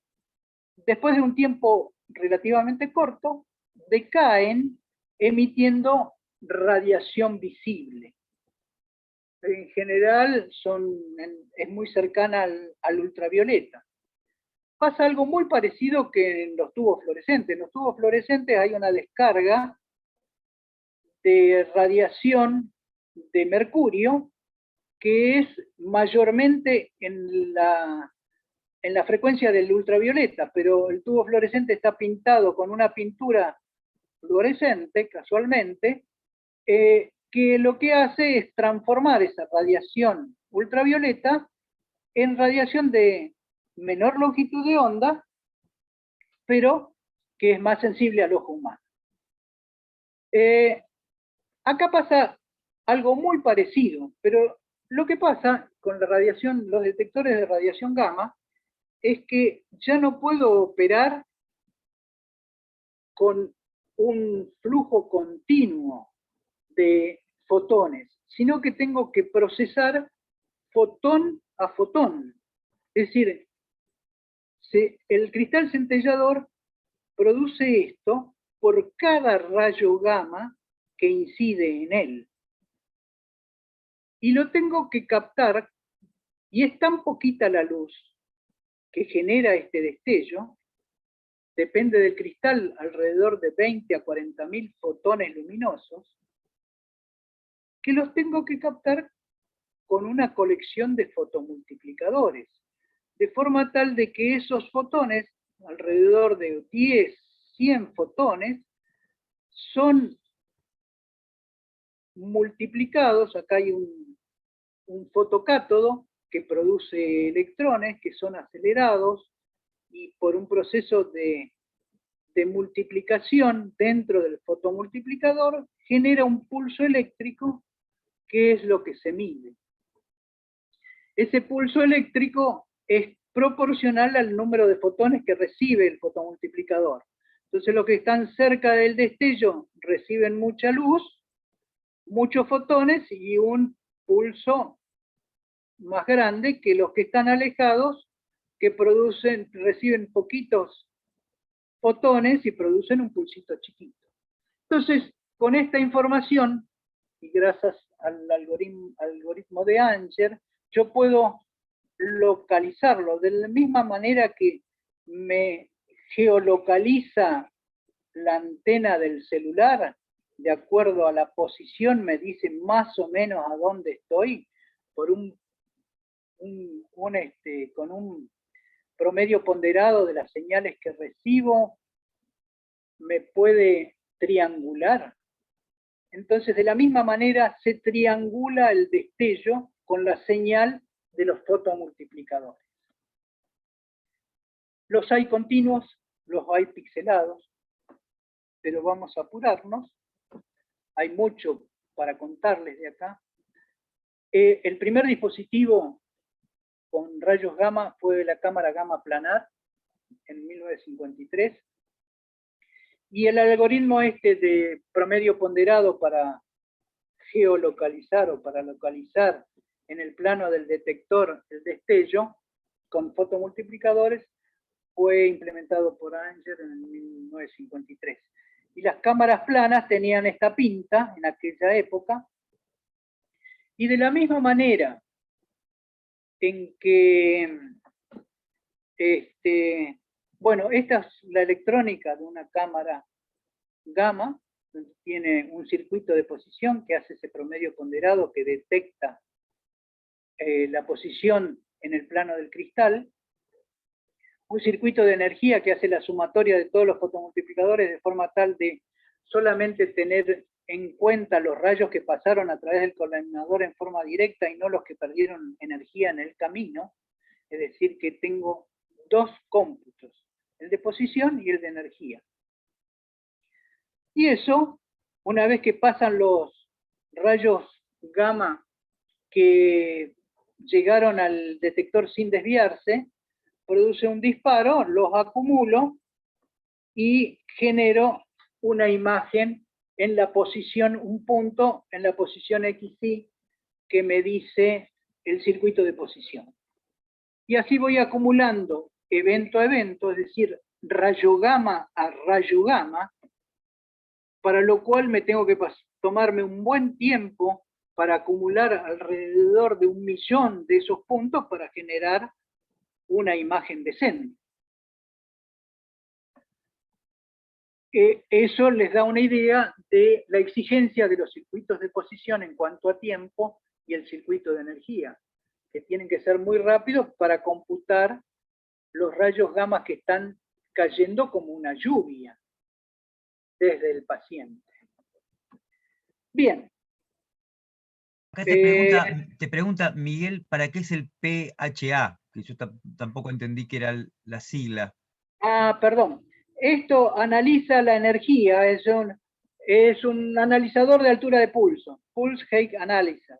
S2: después de un tiempo relativamente corto, decaen emitiendo radiación visible. En general es muy cercana al ultravioleta. Pasa algo muy parecido que en los tubos fluorescentes. En los tubos fluorescentes hay una descarga de radiación de mercurio que es mayormente en la frecuencia del ultravioleta, pero el tubo fluorescente está pintado con una pintura fluorescente, casualmente, que lo que hace es transformar esa radiación ultravioleta en radiación de menor longitud de onda, pero que es más sensible al ojo humano. Acá pasa algo muy parecido, pero lo que pasa con la radiación, los detectores de radiación gamma, es que ya no puedo operar con un flujo continuo de fotones, sino que tengo que procesar fotón a fotón. Es decir, el cristal centellador produce esto por cada rayo gamma que incide en él. Y lo tengo que captar, y es tan poquita la luz que genera este destello, depende del cristal, alrededor de 20 a 40.000 fotones luminosos, que los tengo que captar con una colección de fotomultiplicadores, de forma tal de que esos fotones, alrededor de 10, 100 fotones, son multiplicados. Acá hay un fotocátodo que produce electrones que son acelerados y por un proceso de multiplicación dentro del fotomultiplicador genera un pulso eléctrico que es lo que se mide. Ese pulso eléctrico es proporcional al número de fotones que recibe el fotomultiplicador. Entonces los que están cerca del destello reciben mucha luz, muchos fotones y un pulso más grande que los que están alejados, que reciben poquitos fotones y producen un pulsito chiquito. Entonces, con esta información, y gracias al algoritmo de Anger, yo puedo localizarlo de la misma manera que me geolocaliza la antena del celular, de acuerdo a la posición me dice más o menos a dónde estoy, con un promedio ponderado de las señales que recibo, me puede triangular. Entonces, de la misma manera, se triangula el destello con la señal de los fotomultiplicadores. Los hay continuos, los hay pixelados, pero vamos a apurarnos. Hay mucho para contarles de acá. El primer dispositivo con rayos gamma fue la cámara gamma planar en 1953. Y el algoritmo este de promedio ponderado para geolocalizar o para localizar en el plano del detector el destello con fotomultiplicadores fue implementado por Anger en 1953. Y las cámaras planas tenían esta pinta en aquella época. Y de la misma manera en que, bueno, esta es la electrónica de una cámara gamma, tiene un circuito de posición que hace ese promedio ponderado que detecta la posición en el plano del cristal, un circuito de energía que hace la sumatoria de todos los fotomultiplicadores de forma tal de solamente tener en cuenta los rayos que pasaron a través del colisionador en forma directa y no los que perdieron energía en el camino, es decir, que tengo dos cómputos, el de posición y el de energía. Y eso, una vez que pasan los rayos gamma que llegaron al detector sin desviarse, produce un disparo, los acumulo y genero una imagen en la posición, un punto en la posición XY que me dice el circuito de posición. Y así voy acumulando evento a evento, es decir, rayo gamma a rayo gamma, para lo cual me tengo que tomarme un buen tiempo para acumular alrededor de 1 millón de esos puntos para generar una imagen decente. Eso les da una idea de la exigencia de los circuitos de posición en cuanto a tiempo y el circuito de energía, que tienen que ser muy rápidos para computar los rayos gamma que están cayendo como una lluvia desde el paciente. Bien.
S1: Acá te pregunta Miguel, ¿para qué es el PHA? Que yo tampoco entendí que era la sigla.
S2: Ah, perdón. Esto analiza la energía, es un analizador de altura de pulso, Pulse Height Analyzer.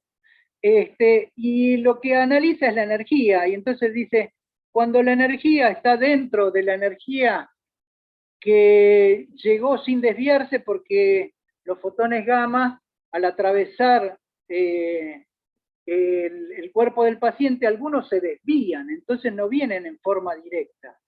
S2: Y lo que analiza es la energía, y entonces dice, cuando la energía está dentro de la energía que llegó sin desviarse, porque los fotones gamma, al atravesar el cuerpo del paciente, algunos se desvían, entonces no vienen en forma directa.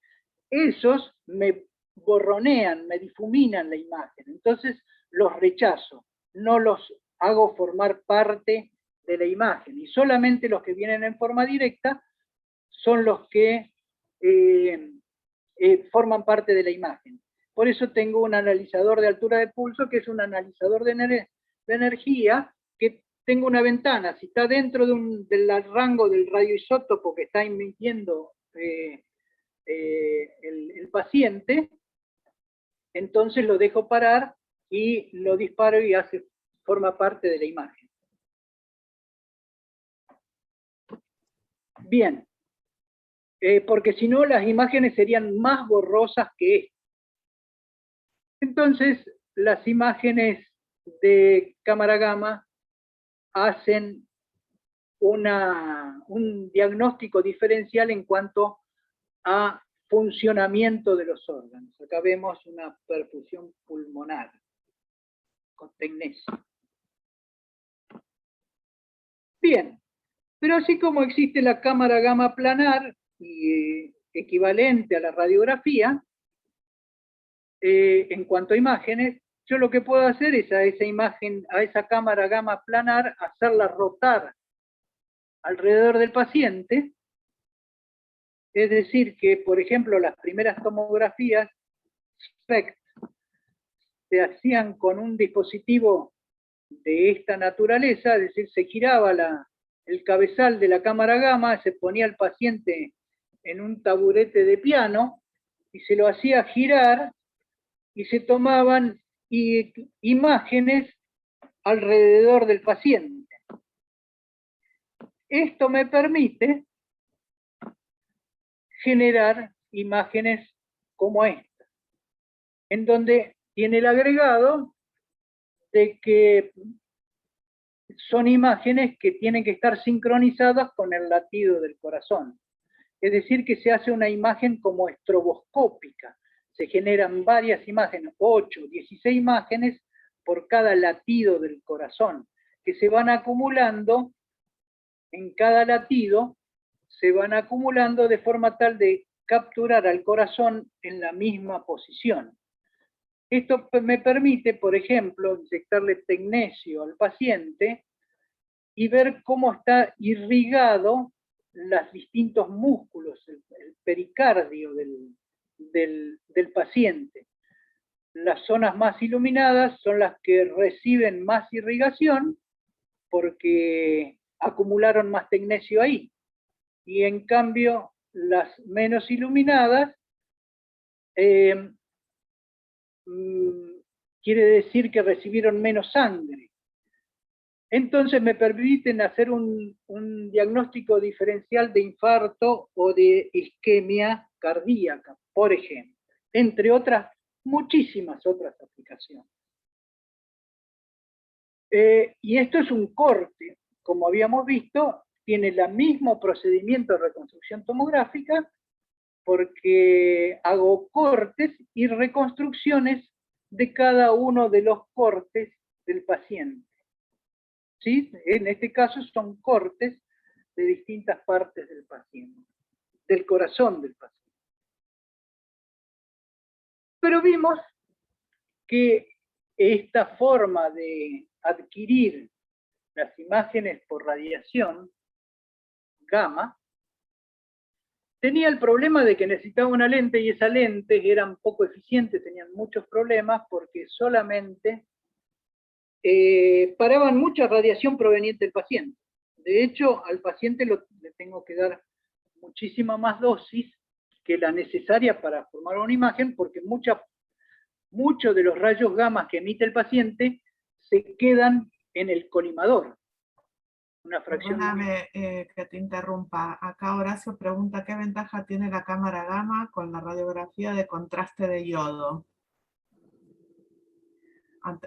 S2: Esos me borronean, me difuminan la imagen, entonces los rechazo, no los hago formar parte de la imagen, y solamente los que vienen en forma directa son los que forman parte de la imagen. Por eso tengo un analizador de altura de pulso, que es un analizador de energía, que tengo una ventana, si está dentro del rango del radioisótopo que está emitiendo el paciente, entonces lo dejo parar y lo disparo y forma parte de la imagen. Bien, porque si no las imágenes serían más borrosas que esta. Entonces, las imágenes de cámara gamma hacen un diagnóstico diferencial en cuanto a funcionamiento de los órganos. Acá vemos una perfusión pulmonar con tecnesia. Bien, pero así como existe la cámara gamma planar y equivalente a la radiografía, en cuanto a imágenes, yo lo que puedo hacer es a esa imagen, a esa cámara gamma planar, hacerla rotar alrededor del paciente. Es decir, que, por ejemplo, las primeras tomografías SPECT se hacían con un dispositivo de esta naturaleza, es decir, se giraba el cabezal de la cámara gamma, se ponía el paciente en un taburete de piano y se lo hacía girar y se tomaban imágenes alrededor del paciente. Esto me permite generar imágenes como esta, en donde tiene el agregado de que son imágenes que tienen que estar sincronizadas con el latido del corazón. Es decir, que se hace una imagen como estroboscópica. se generan varias imágenes, 8, 16 imágenes por cada latido del corazón, que se van acumulando en cada latido, se van acumulando de forma tal de capturar al corazón en la misma posición. Esto me permite, por ejemplo, inyectarle tecnesio al paciente y ver cómo está irrigado los distintos músculos, el pericardio del paciente. Las zonas más iluminadas son las que reciben más irrigación porque acumularon más tecnesio ahí. Y en cambio, las menos iluminadas quiere decir que recibieron menos sangre. Entonces me permiten hacer un diagnóstico diferencial de infarto o de isquemia cardíaca, por ejemplo, entre otras, muchísimas otras aplicaciones. Y esto es un corte, como habíamos visto, tiene el mismo procedimiento de reconstrucción tomográfica, porque hago cortes y reconstrucciones de cada uno de los cortes del paciente. ¿Sí? En este caso son cortes de distintas partes del paciente, del corazón del paciente. Pero vimos que esta forma de adquirir las imágenes por radiación gamma tenía el problema de que necesitaba una lente, y esa lente eran poco eficientes, tenían muchos problemas porque solamente paraban mucha radiación proveniente del paciente. De hecho, al paciente le tengo que dar muchísima más dosis que la necesaria para formar una imagen, porque muchos de los rayos gamma que emite el paciente se quedan en el colimador. Una fracción.
S4: Perdóname que te interrumpa. Acá Horacio pregunta qué ventaja tiene la cámara gamma con la radiografía de contraste de yodo.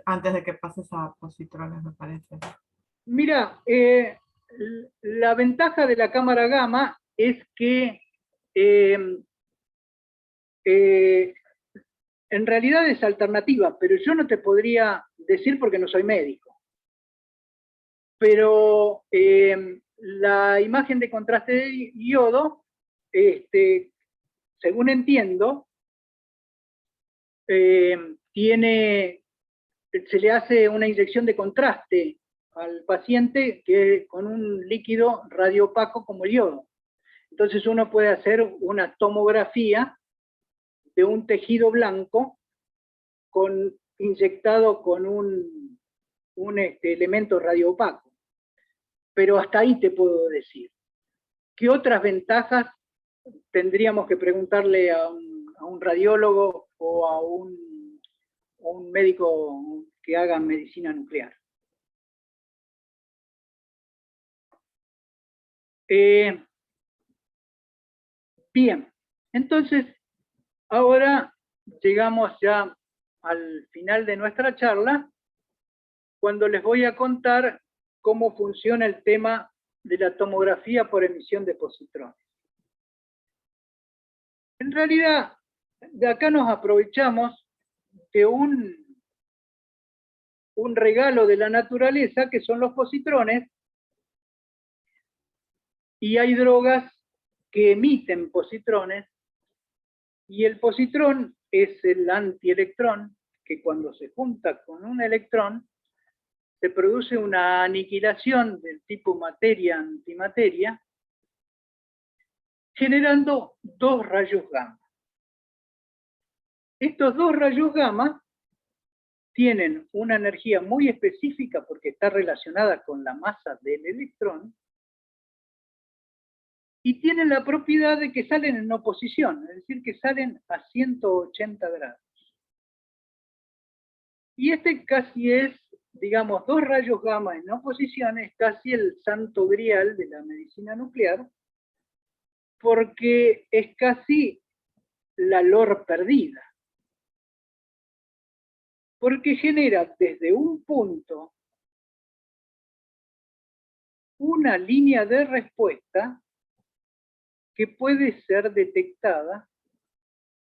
S4: Antes de que pases a positrones, me parece.
S2: Mira, la ventaja de la cámara gamma es que en realidad es alternativa, pero yo no te podría decir porque no soy médico. Pero la imagen de contraste de yodo, según entiendo, se le hace una inyección de contraste al paciente con un líquido radioopaco como el yodo. Entonces uno puede hacer una tomografía de un tejido blanco inyectado con un elemento radioopaco. Pero hasta ahí te puedo decir. ¿Qué otras ventajas tendríamos que preguntarle a un radiólogo o a un médico que haga medicina nuclear? Bien, entonces ahora llegamos ya al final de nuestra charla, cuando les voy a contar cómo funciona el tema de la tomografía por emisión de positrones. En realidad, de acá nos aprovechamos de un regalo de la naturaleza, que son los positrones, y hay drogas que emiten positrones, y el positrón es el antielectrón, que cuando se junta con un electrón, se produce una aniquilación del tipo materia-antimateria, generando dos rayos gamma. Estos dos rayos gamma tienen una energía muy específica porque está relacionada con la masa del electrón, y tienen la propiedad de que salen en oposición, es decir, que salen a 180 grados. Y casi es, digamos, dos rayos gamma en oposición, es casi el santo grial de la medicina nuclear, porque es casi la lor perdida. Porque genera desde un punto una línea de respuesta que puede ser detectada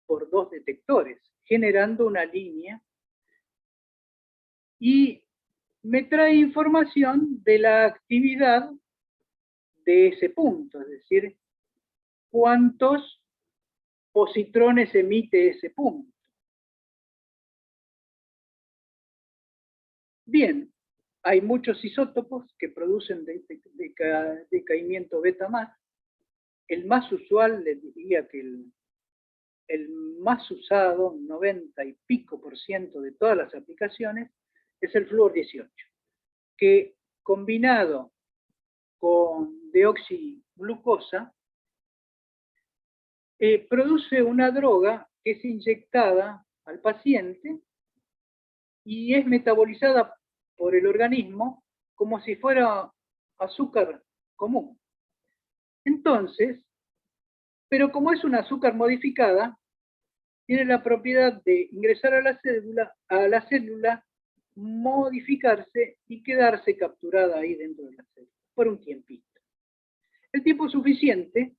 S2: por 2 detectores, generando una línea, y me trae información de la actividad de ese punto, es decir, cuántos positrones emite ese punto. Bien, hay muchos isótopos que producen decaimiento beta más. El más usual, les diría que el más usado, 90 y pico % de todas las aplicaciones, es el flúor 18, que combinado con deoxiglucosa produce una droga que es inyectada al paciente y es metabolizada por el organismo como si fuera azúcar común. Entonces, pero como es una azúcar modificada, tiene la propiedad de ingresar a la célula, modificarse y quedarse capturada ahí dentro de la célula por un tiempito. El tiempo suficiente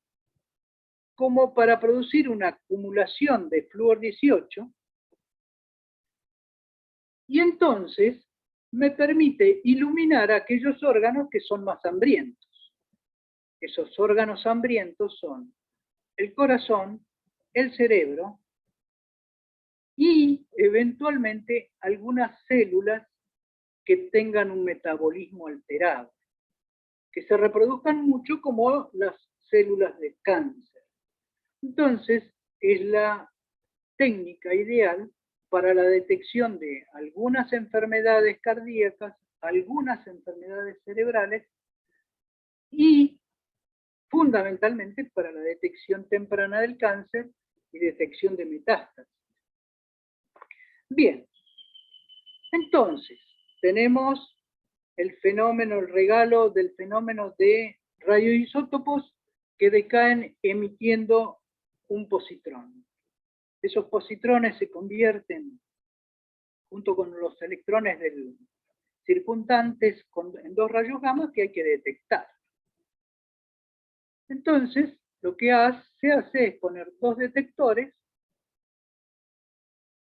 S2: como para producir una acumulación de flúor 18, y entonces me permite iluminar aquellos órganos que son más hambrientos. Esos órganos hambrientos son el corazón, el cerebro y eventualmente algunas células que tengan un metabolismo alterado, que se reproduzcan mucho como las células de cáncer. Entonces, es la técnica ideal para la detección de algunas enfermedades cardíacas, algunas enfermedades cerebrales y fundamentalmente para la detección temprana del cáncer y detección de metástasis. Bien, entonces tenemos el fenómeno, el regalo del fenómeno de radioisótopos que decaen emitiendo un positrón. Esos positrones se convierten, junto con los electrones circundantes, en 2 rayos gamma que hay que detectar. Entonces, lo que se hace es poner 2 detectores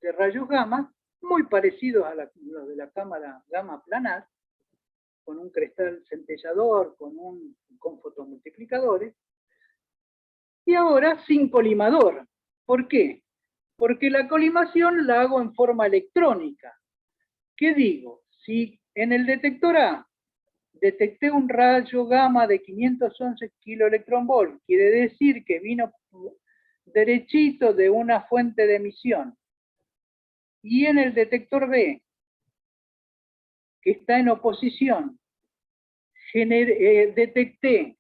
S2: de rayos gamma, muy parecidos a los de la cámara gamma planar, con un cristal centellador, con fotomultiplicadores, y ahora sin colimador. ¿Por qué? Porque la colimación la hago en forma electrónica. ¿Qué digo? Si en el detector A detecté un rayo gamma de 511 kiloelectronvolt, quiere decir que vino derechito de una fuente de emisión. Y en el detector B, que está en oposición, detecté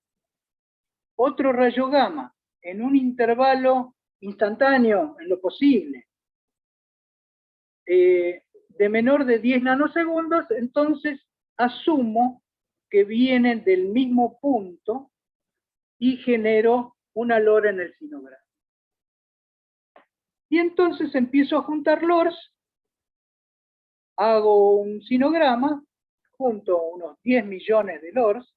S2: otro rayo gamma en un intervalo instantáneo, en lo posible, de menor de 10 nanosegundos, entonces asumo que vienen del mismo punto y genero una LOR en el sinograma. Y entonces empiezo a juntar LORs, hago un sinograma, junto unos 10 millones de LORs,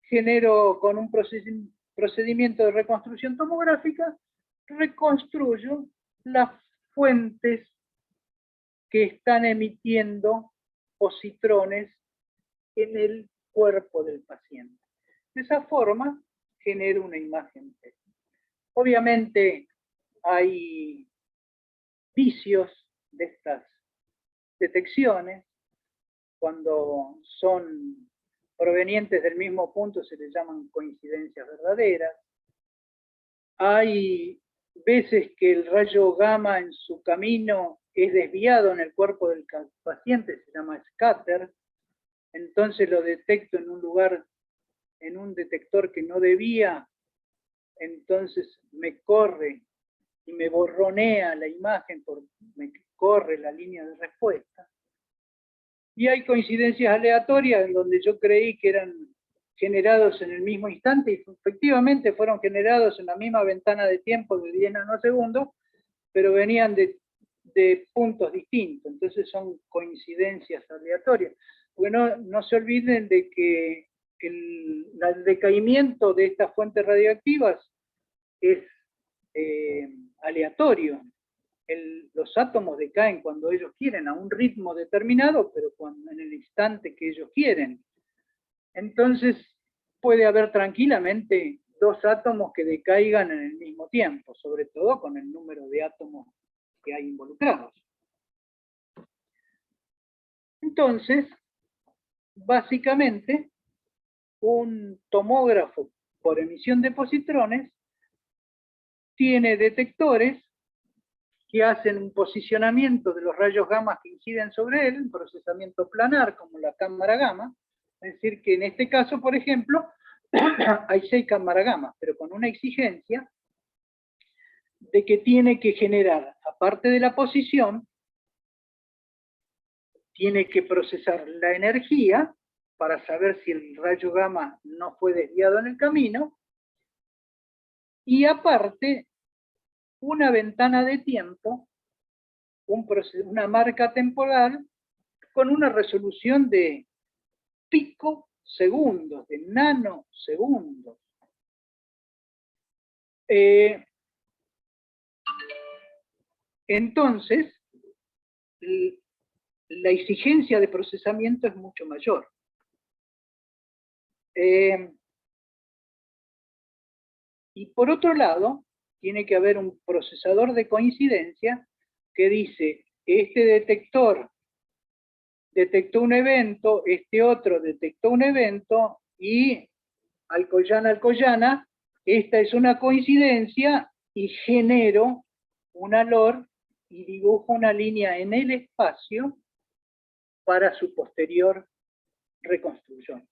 S2: genero con un procedimiento de reconstrucción tomográfica, reconstruyo las fuentes que están emitiendo positrones en el cuerpo del paciente. De esa forma, genero una imagen PET. Obviamente, hay vicios de estas detecciones. Cuando son provenientes del mismo punto se les llaman coincidencias verdaderas. Hay veces que el rayo gamma en su camino es desviado en el cuerpo del paciente, se llama scatter, entonces lo detecto en un lugar, en un detector que no debía, entonces me corre y me borronea la imagen, me corre la línea de respuesta. Y hay coincidencias aleatorias en donde yo creí que eran generados en el mismo instante y efectivamente fueron generados en la misma ventana de tiempo de 10 nanosegundos, pero venían de puntos distintos, entonces son coincidencias aleatorias. Porque no se olviden de que el decaimiento de estas fuentes radioactivas es aleatorio. Los átomos decaen cuando ellos quieren, a un ritmo determinado, pero en el instante que ellos quieren. Entonces, puede haber tranquilamente dos átomos que decaigan en el mismo tiempo, sobre todo con el número de átomos que hay involucrados. Entonces, básicamente, un tomógrafo por emisión de positrones tiene detectores que hacen un posicionamiento de los rayos gamma que inciden sobre él, un procesamiento planar como la cámara gamma. Es decir, que en este caso, por ejemplo, hay 6 cámaras gamma, pero con una exigencia de que tiene que generar, aparte de la posición, tiene que procesar la energía para saber si el rayo gamma no fue desviado en el camino, y aparte, una ventana de tiempo, una marca temporal, con una resolución de picosegundos, de nanosegundos. Entonces, la exigencia de procesamiento es mucho mayor. Y por otro lado, tiene que haber un procesador de coincidencia que dice, este detector detectó un evento, este otro detectó un evento, y Alcoyana, esta es una coincidencia, y genero una LOR y dibujo una línea en el espacio para su posterior reconstrucción.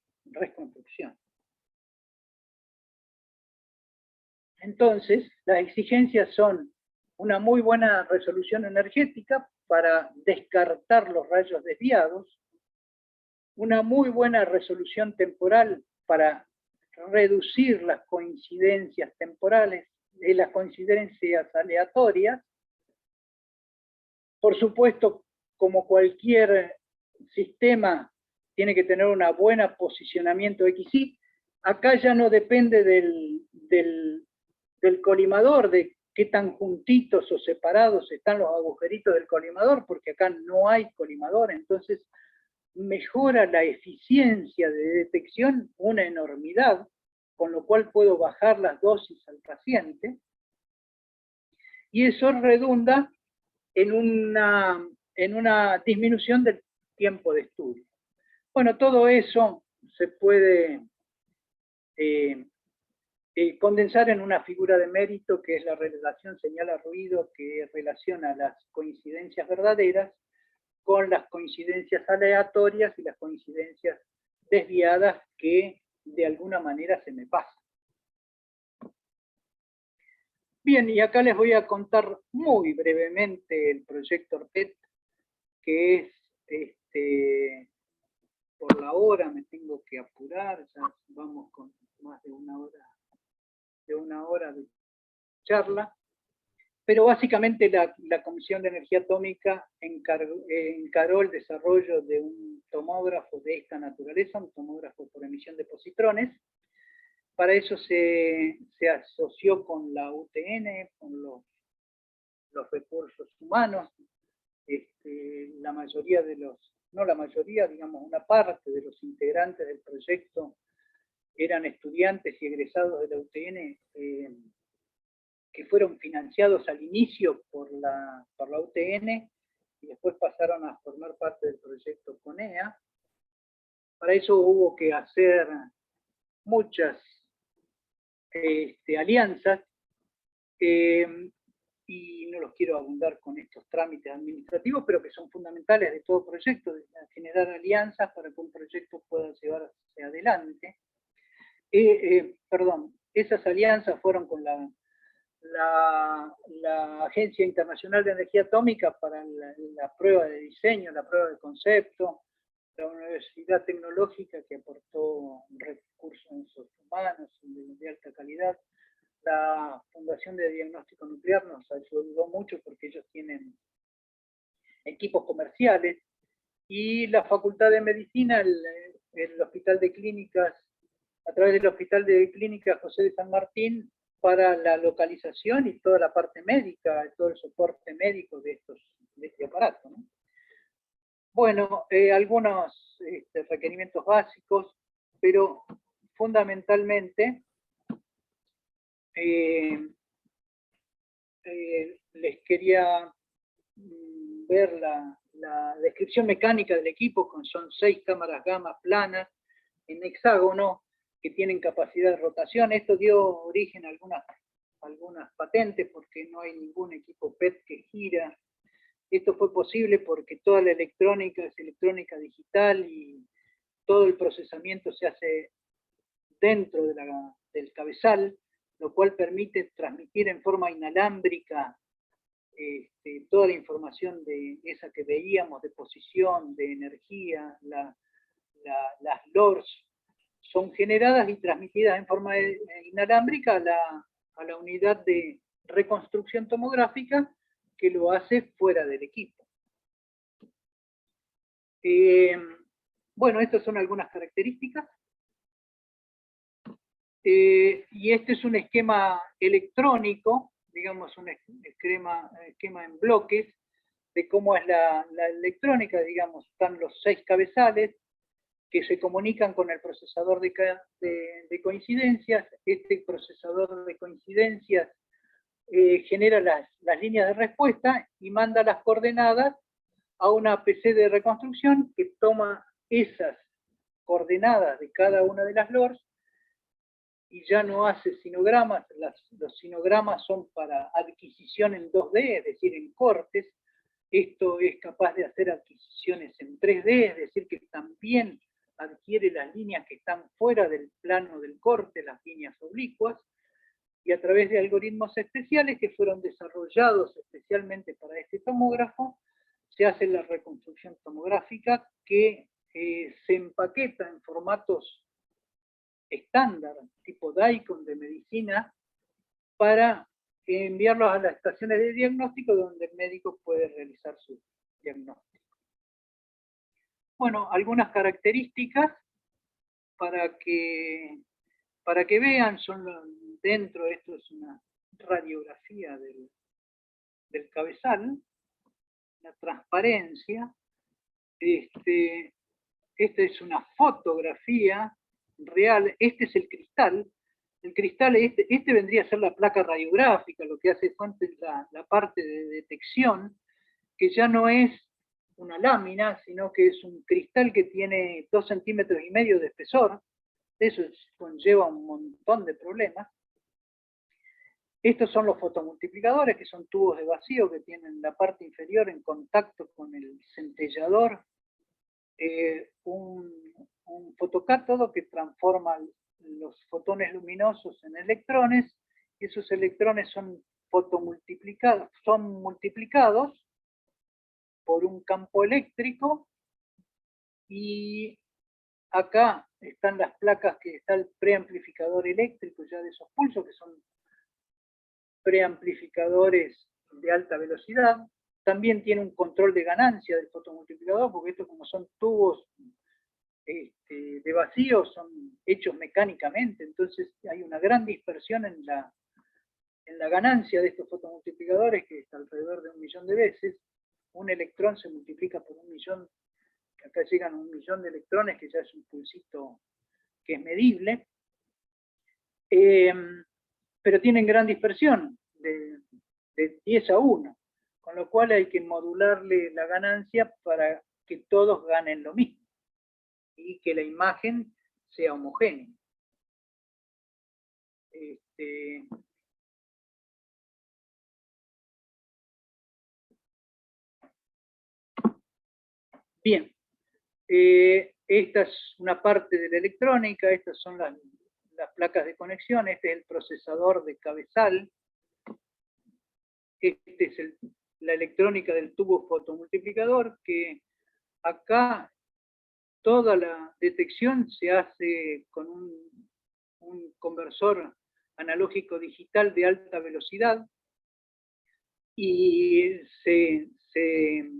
S2: Entonces, las exigencias son una muy buena resolución energética para descartar los rayos desviados, una muy buena resolución temporal para reducir las coincidencias temporales y las coincidencias aleatorias. Por supuesto, como cualquier sistema, tiene que tener un buen posicionamiento XY. Acá ya no depende del colimador, de qué tan juntitos o separados están los agujeritos del colimador, porque acá no hay colimador, entonces mejora la eficiencia de detección una enormidad, con lo cual puedo bajar las dosis al paciente, y eso redunda en una disminución del tiempo de estudio. Bueno, todo eso se puede condensar en una figura de mérito, que es la relación señal-ruido, que relaciona las coincidencias verdaderas con las coincidencias aleatorias y las coincidencias desviadas que de alguna manera se me pasan. Bien, y acá les voy a contar muy brevemente el proyecto ORPET, que es, por la hora me tengo que apurar, ya vamos con más de una hora de charla, pero básicamente la Comisión de Energía Atómica encaró el desarrollo de un tomógrafo de esta naturaleza, un tomógrafo por emisión de positrones. Para eso se asoció con la UTN, con los recursos humanos. La mayoría de no la mayoría, digamos una parte de los integrantes del proyecto eran estudiantes y egresados de la UTN que fueron financiados al inicio por la UTN y después pasaron a formar parte del proyecto CONEA. Para eso hubo que hacer muchas alianzas, y no los quiero abundar con estos trámites administrativos, pero que son fundamentales de todo proyecto, de generar alianzas para que un proyecto pueda llevarse adelante. Esas alianzas fueron con la Agencia Internacional de Energía Atómica para la prueba de diseño, la prueba de concepto, la Universidad Tecnológica, que aportó recursos humanos de alta calidad, la Fundación de Diagnóstico Nuclear nos ayudó mucho porque ellos tienen equipos comerciales, y la Facultad de Medicina, el Hospital de Clínicas, a través del Hospital de Clínicas José de San Martín, para la localización y toda la parte médica, todo el soporte médico de este aparato, ¿no? Bueno, algunos requerimientos básicos, pero fundamentalmente les quería ver la descripción mecánica del equipo, son 6 cámaras gamma planas en hexágono que tienen capacidad de rotación. Esto dio origen a algunas patentes porque no hay ningún equipo PET que gira. Esto fue posible porque toda la electrónica es electrónica digital y todo el procesamiento se hace dentro del cabezal, lo cual permite transmitir en forma inalámbrica toda la información de esa que veíamos, de posición, de energía. Las LORs son generadas y transmitidas en forma inalámbrica a la unidad de reconstrucción tomográfica, que lo hace fuera del equipo. Bueno, estas son algunas características. Y este es un esquema electrónico, digamos un esquema en bloques, de cómo es la electrónica. Digamos, están los 6 cabezales que se comunican con el procesador de coincidencias. Este procesador de coincidencias genera las líneas de respuesta y manda las coordenadas a una PC de reconstrucción que toma esas coordenadas de cada una de las LORs y ya no hace sinogramas. Los sinogramas son para adquisición en 2D, es decir, en cortes. Esto es capaz de hacer adquisiciones en 3D, es decir, que también adquiere las líneas que están fuera del plano del corte, las líneas oblicuas, y a través de algoritmos especiales que fueron desarrollados especialmente para este tomógrafo, se hace la reconstrucción tomográfica que se empaqueta en formatos estándar, tipo DICOM de medicina, para enviarlos a las estaciones de diagnóstico donde el médico puede realizar su diagnóstico. Bueno, algunas características para que vean, dentro de esto es una radiografía del cabezal, la transparencia. Esta es una fotografía real. Este es el cristal. El cristal, este vendría a ser la placa radiográfica, lo que hace la parte de detección, que ya no es una lámina, sino que es un cristal que tiene 2,5 centímetros de espesor. Eso conlleva un montón de problemas. Estos son los fotomultiplicadores, que son tubos de vacío que tienen la parte inferior en contacto con el centellador. Un fotocátodo que transforma los fotones luminosos en electrones. Esos electrones son multiplicados por un campo eléctrico, y acá están las placas que está el preamplificador eléctrico ya de esos pulsos, que son preamplificadores de alta velocidad. También tiene un control de ganancia del fotomultiplicador, porque estos, como son tubos de vacío, son hechos mecánicamente, entonces hay una gran dispersión en la ganancia de estos fotomultiplicadores, que está alrededor de 1 millón de veces. Un electrón se multiplica por 1 millón, acá llegan 1 millón de electrones, que ya es un pulsito que es medible. Pero tienen gran dispersión, de 10 a 1, con lo cual hay que modularle la ganancia para que todos ganen lo mismo y que la imagen sea homogénea. Bien, esta es una parte de la electrónica. Estas son las placas de conexión. Este es el procesador de cabezal. Este es la electrónica del tubo fotomultiplicador, que acá toda la detección se hace con un conversor analógico digital de alta velocidad, y se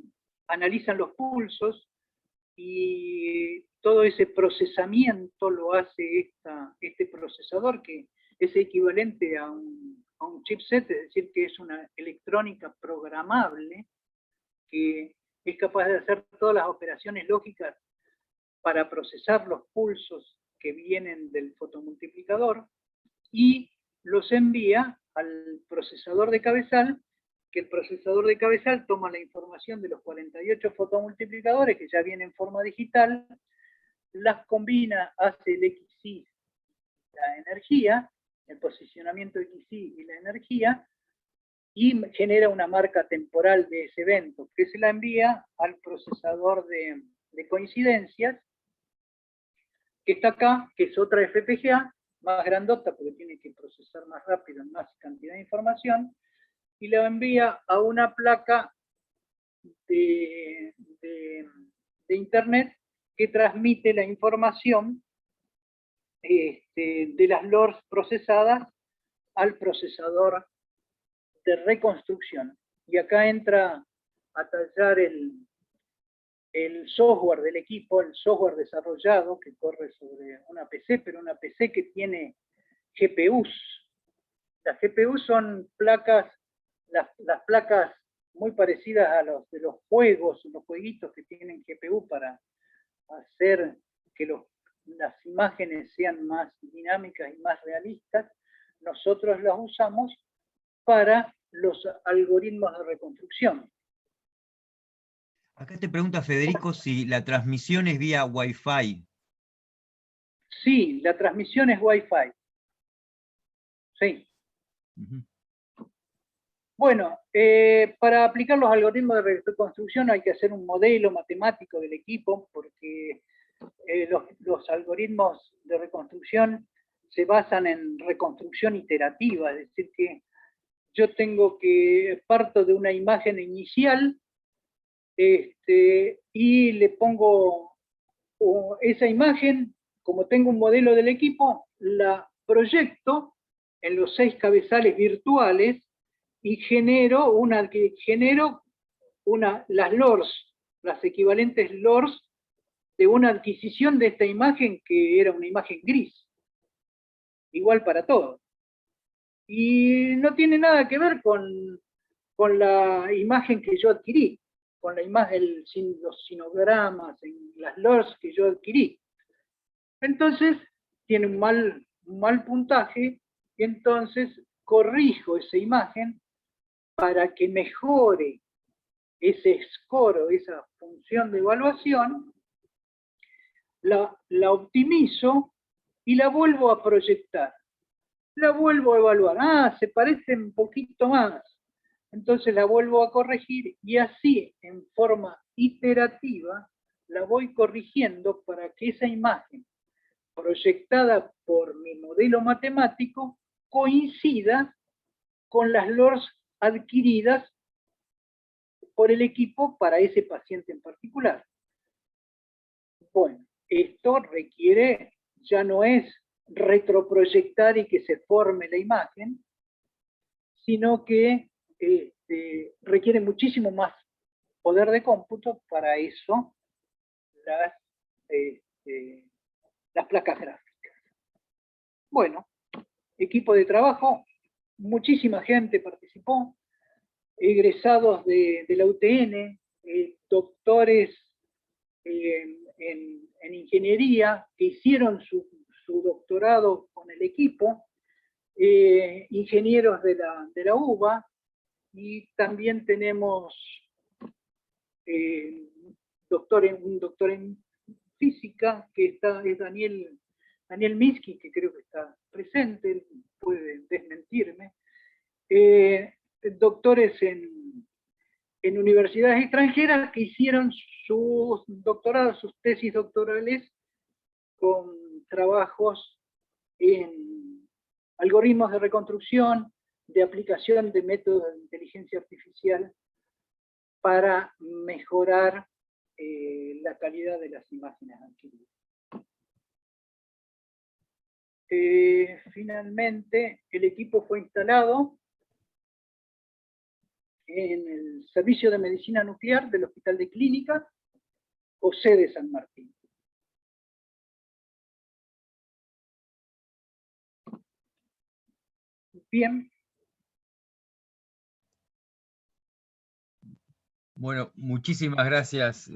S2: analizan los pulsos, y todo ese procesamiento lo hace este procesador, que es equivalente a un chipset, es decir, que es una electrónica programable que es capaz de hacer todas las operaciones lógicas para procesar los pulsos que vienen del fotomultiplicador y los envía al procesador de cabezal, que el procesador de cabezal toma la información de los 48 fotomultiplicadores que ya vienen en forma digital, las combina, hace el XY, la energía, el posicionamiento XY y la energía, y genera una marca temporal de ese evento, que se la envía al procesador de coincidencias, que está acá, que es otra FPGA, más grandota porque tiene que procesar más rápido en más cantidad de información, y la envía a una placa de internet que transmite la información de las LORs procesadas al procesador de reconstrucción. Y acá entra a tallar el software del equipo, el software desarrollado que corre sobre una PC, pero una PC que tiene GPUs. Las GPUs son placas, las placas muy parecidas a los de los juegos, los jueguitos que tienen GPU para hacer que las imágenes sean más dinámicas y más realistas. Nosotros las usamos para los algoritmos de reconstrucción.
S1: Acá te pregunta Federico si la transmisión es vía Wi-Fi.
S2: Sí, la transmisión es Wi-Fi. Sí. Bueno, para aplicar los algoritmos de reconstrucción hay que hacer un modelo matemático del equipo, porque los algoritmos de reconstrucción se basan en reconstrucción iterativa, es decir, que yo parto de una imagen inicial, y le pongo esa imagen, como tengo un modelo del equipo, la proyecto en los 6 cabezales virtuales y genero las LORs, las equivalentes LORs de una adquisición de esta imagen que era una imagen gris, igual para todos. Y no tiene nada que ver con la imagen que yo adquirí, con la imagen, los sinogramas, las LORs que yo adquirí. Entonces, tiene un mal puntaje, y entonces corrijo esa imagen para que mejore ese score o esa función de evaluación, la optimizo y la vuelvo a proyectar. La vuelvo a evaluar. Se parece un poquito más. Entonces la vuelvo a corregir y así, en forma iterativa, la voy corrigiendo para que esa imagen proyectada por mi modelo matemático coincida con las LORs adquiridas por el equipo para ese paciente en particular. Bueno, esto requiere, ya no es retroproyectar y que se forme la imagen, sino que requiere muchísimo más poder de cómputo. Para eso las placas gráficas. Bueno, equipo de trabajo, muchísima gente participó, egresados de la UTN, doctores en ingeniería que hicieron su doctorado con el equipo, ingenieros de la UBA, y también tenemos un doctor en física, que es Daniel Minsky, que creo que está presente, puede desmentirme, doctores en universidades extranjeras que hicieron sus doctorados, sus tesis doctorales con trabajos en algoritmos de reconstrucción, de aplicación de métodos de inteligencia artificial para mejorar la calidad de las imágenes adquiridas. Finalmente, el equipo fue instalado en el Servicio de Medicina Nuclear del Hospital de Clínica José de San Martín. Bien.
S1: Bueno, muchísimas gracias,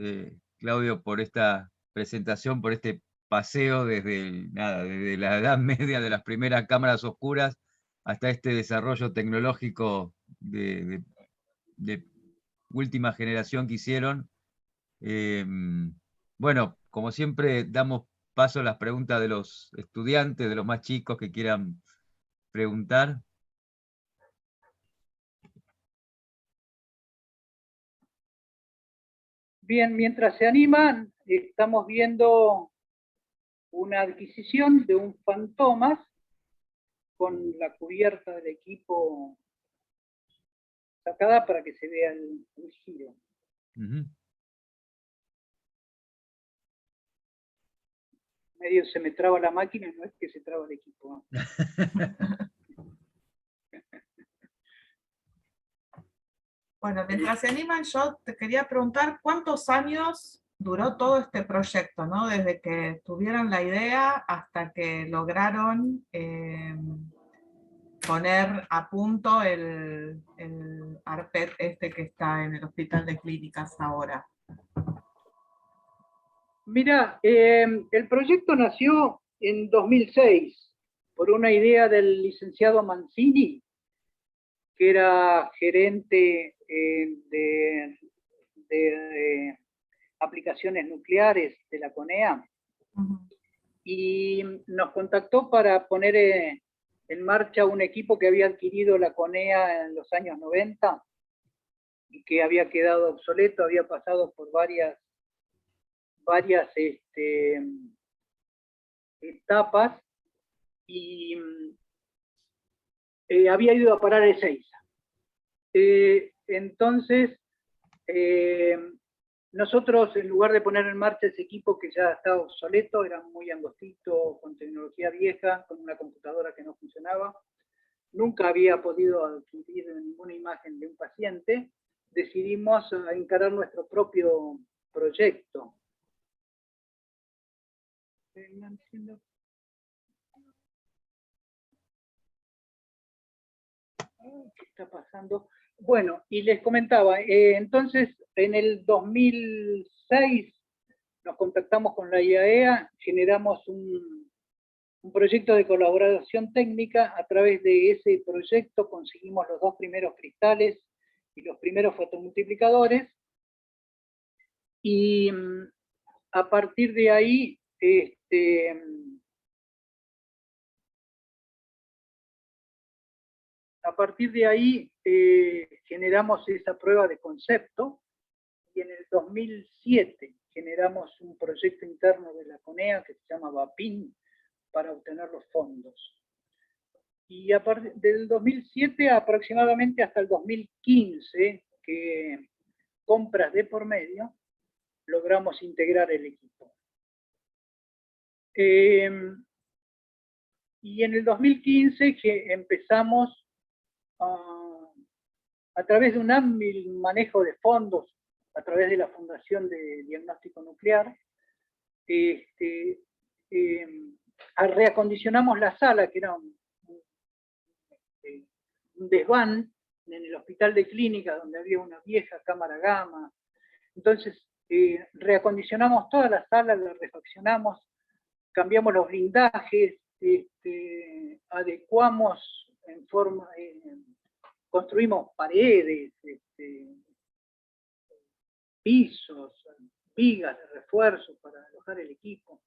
S1: Claudio, por esta presentación, por este paseo desde la Edad Media, de las primeras cámaras oscuras, hasta este desarrollo tecnológico de última generación que hicieron. Bueno, como siempre, damos paso a las preguntas de los estudiantes, de los más chicos que quieran preguntar.
S2: Bien, mientras se animan, estamos viendo una adquisición de un Fantomas con la cubierta del equipo sacada para que se vea el giro. Medio se me traba la máquina, no es que se traba el equipo.
S4: Bueno, mientras se animan, yo te quería preguntar cuántos años duró todo este proyecto, ¿no? Desde que tuvieron la idea hasta que lograron poner a punto el ARPET este que está en el Hospital de Clínicas ahora.
S2: Mira, el proyecto nació en 2006 por una idea del licenciado Mancini, que era gerente de aplicaciones nucleares de la CONEA, y nos contactó para poner en marcha un equipo que había adquirido la CONEA en los años 90 y que había quedado obsoleto, había pasado por varias etapas y había ido a parar a Ezeiza. Entonces, nosotros, en lugar de poner en marcha ese equipo que ya estaba obsoleto, era muy angostito, con tecnología vieja, con una computadora que no funcionaba, nunca había podido adquirir ninguna imagen de un paciente, decidimos encarar nuestro propio proyecto. ¿Qué está pasando? Bueno, y les comentaba, entonces en el 2006 nos contactamos con la IAEA, generamos un proyecto de colaboración técnica. A través de ese proyecto conseguimos los 2 primeros cristales y los primeros fotomultiplicadores, y a partir de ahí generamos esa prueba de concepto, y en el 2007 generamos un proyecto interno de la CONEA que se llama VAPIN para obtener los fondos. Y a partir del 2007 aproximadamente hasta el 2015, que compras de por medio, logramos integrar el equipo. Y en el 2015 que empezamos a través de un amplio manejo de fondos, a través de la Fundación de Diagnóstico Nuclear, reacondicionamos la sala, que era un desván en el Hospital de Clínicas, donde había una vieja cámara gamma. Entonces, reacondicionamos toda la sala, la refaccionamos, cambiamos los blindajes, adecuamos en forma, construimos paredes, pisos, vigas de refuerzo para alojar el equipo.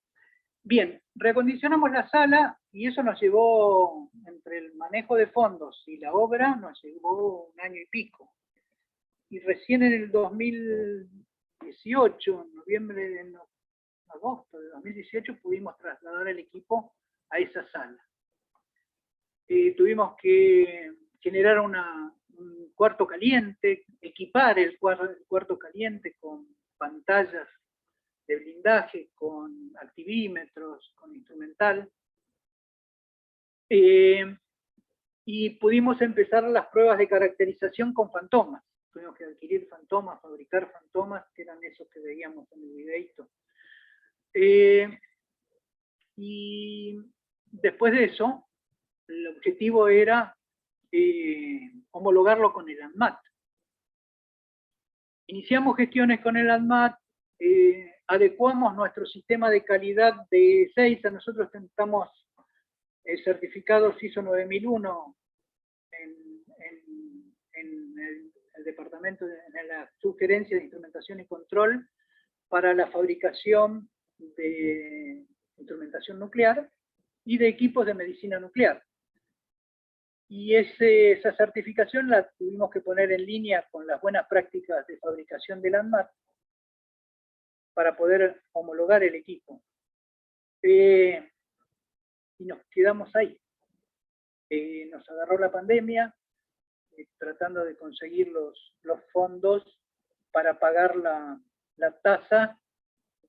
S2: Bien, reacondicionamos la sala y eso nos llevó, entre el manejo de fondos y la obra, nos llevó 1 año y pico. Y recién en el 2018, en agosto de 2018, pudimos trasladar el equipo a esa sala. Tuvimos que generar un cuarto caliente, equipar el cuarto caliente con pantallas de blindaje, con activímetros, con instrumental. Y pudimos empezar las pruebas de caracterización con fantomas. Tuvimos que adquirir fantomas, fabricar fantomas, que eran esos que veíamos en el videito. Y después de eso, el objetivo era homologarlo con el ANMAT. Iniciamos gestiones con el ANMAT, adecuamos nuestro sistema de calidad de ESEISA. Nosotros estamos certificados ISO 9001 en el departamento, en la subgerencia de instrumentación y control para la fabricación de instrumentación nuclear y de equipos de medicina nuclear. Y esa certificación la tuvimos que poner en línea con las buenas prácticas de fabricación del ANMAT para poder homologar el equipo. Y nos quedamos ahí. Nos agarró la pandemia, tratando de conseguir los fondos para pagar la tasa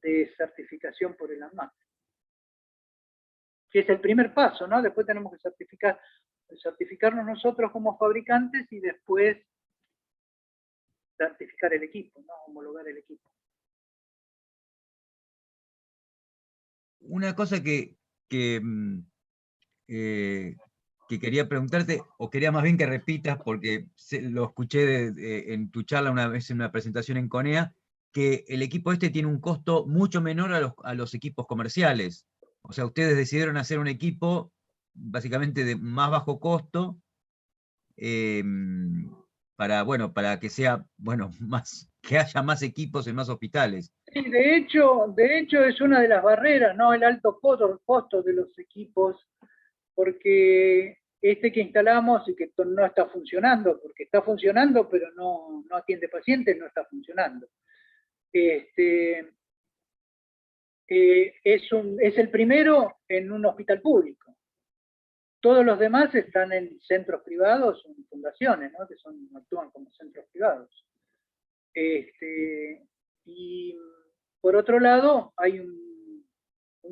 S2: de certificación por el ANMAT. Que es el primer paso, ¿no? Después tenemos que certificarnos nosotros como fabricantes y después certificar el equipo, ¿no? Homologar el equipo.
S1: Una cosa que quería preguntarte, o quería más bien que repitas, porque lo escuché en tu charla una vez en una presentación en CONEA, que el equipo este tiene un costo mucho menor a los equipos comerciales. O sea, ustedes decidieron hacer un equipo básicamente de más bajo costo, para que sea, que haya más equipos en más hospitales.
S2: Sí, de hecho es una de las barreras, ¿no? El alto costo de los equipos, porque este que instalamos y que no está funcionando, porque está funcionando pero no atiende pacientes, no está funcionando. Es el primero en un hospital público. Todos los demás están en centros privados o en fundaciones, ¿no? Que actúan como centros privados. Y por otro lado, hay un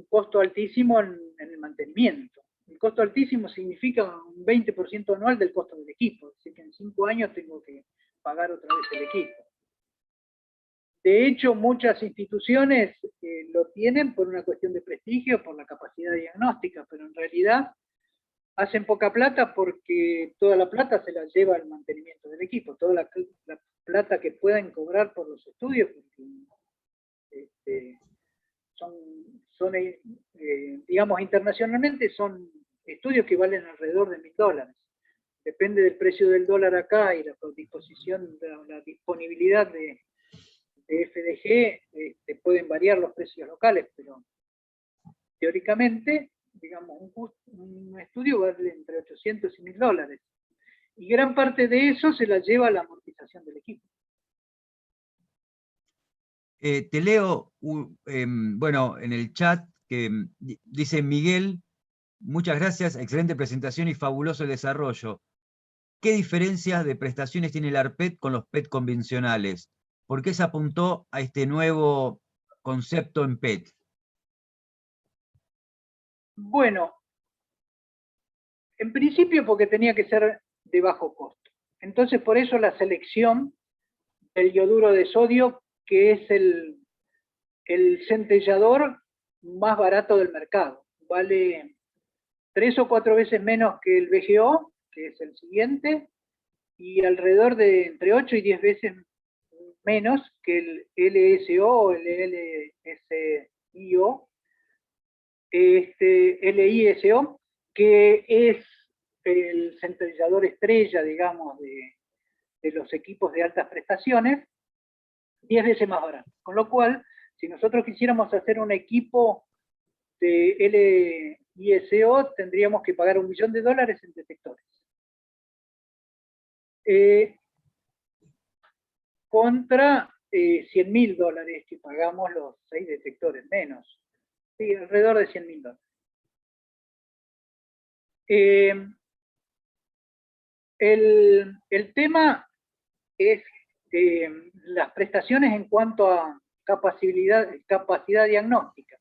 S2: costo altísimo en el mantenimiento. El costo altísimo significa un 20% anual del costo del equipo, así que en 5 años tengo que pagar otra vez el equipo. De hecho, muchas instituciones lo tienen por una cuestión de prestigio, por la capacidad diagnóstica, pero en realidad hacen poca plata porque toda la plata se la lleva al mantenimiento del equipo, toda la plata que pueden cobrar por los estudios, porque digamos, internacionalmente son estudios que valen alrededor de $1000. Depende del precio del dólar acá y la disposición, la disponibilidad de FDG, pueden variar los precios locales, pero teóricamente, digamos, un estudio vale entre $800 y $1000. Y gran parte de eso se la lleva a la amortización del equipo.
S1: Te leo, en el chat, que dice Miguel, muchas gracias, excelente presentación y fabuloso el desarrollo. ¿Qué diferencias de prestaciones tiene el ARPET con los PET convencionales? ¿Por qué se apuntó a este nuevo concepto en PET?
S2: Bueno, en principio porque tenía que ser de bajo costo. Entonces, por eso la selección del yoduro de sodio, que es el centellador más barato del mercado. Vale 3 o 4 veces menos que el VGO, que es el siguiente, y alrededor de entre 8 y 10 veces menos que el LSO o el LISO, que es el centellador estrella, digamos, de los equipos de altas prestaciones, 10 veces más barato. Con lo cual, si nosotros quisiéramos hacer un equipo de LISO, tendríamos que pagar $1 millón en detectores. Contra $100.000 que pagamos los 6 detectores, menos. Sí, alrededor de $100.000. El tema es las prestaciones en cuanto a capacidad diagnóstica.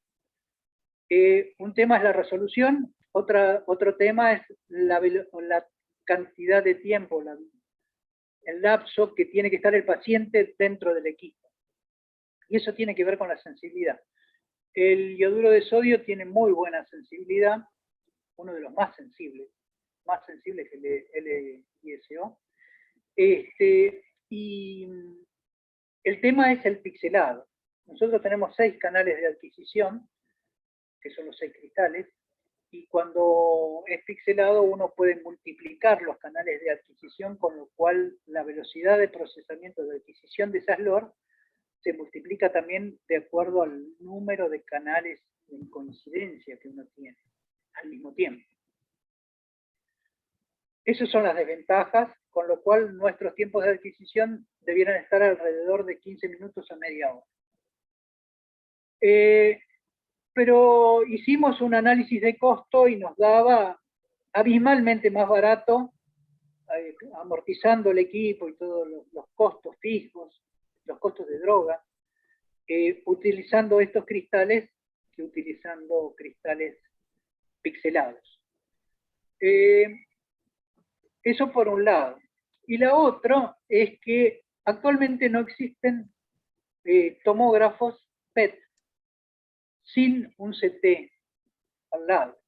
S2: Un tema es la resolución, otro tema es la cantidad de tiempo, el lapso que tiene que estar el paciente dentro del equipo. Y eso tiene que ver con la sensibilidad. El yoduro de sodio tiene muy buena sensibilidad, uno de los más sensibles. más sensibles que el LISO. Y el tema es el pixelado. Nosotros tenemos 6 canales de adquisición, que son los 6 cristales, y cuando es pixelado uno puede multiplicar los canales de adquisición, con lo cual la velocidad de procesamiento de adquisición de esas LOR se multiplica también de acuerdo al número de canales en coincidencia que uno tiene al mismo tiempo. Esas son las desventajas, con lo cual nuestros tiempos de adquisición debieran estar alrededor de 15 minutos a media hora. Pero hicimos un análisis de costo y nos daba abismalmente más barato, amortizando el equipo y todos los costos fijos, los costos de droga, utilizando estos cristales que utilizando cristales pixelados. Eso por un lado. Y la otra es que actualmente no existen tomógrafos PET sin un CT al lado.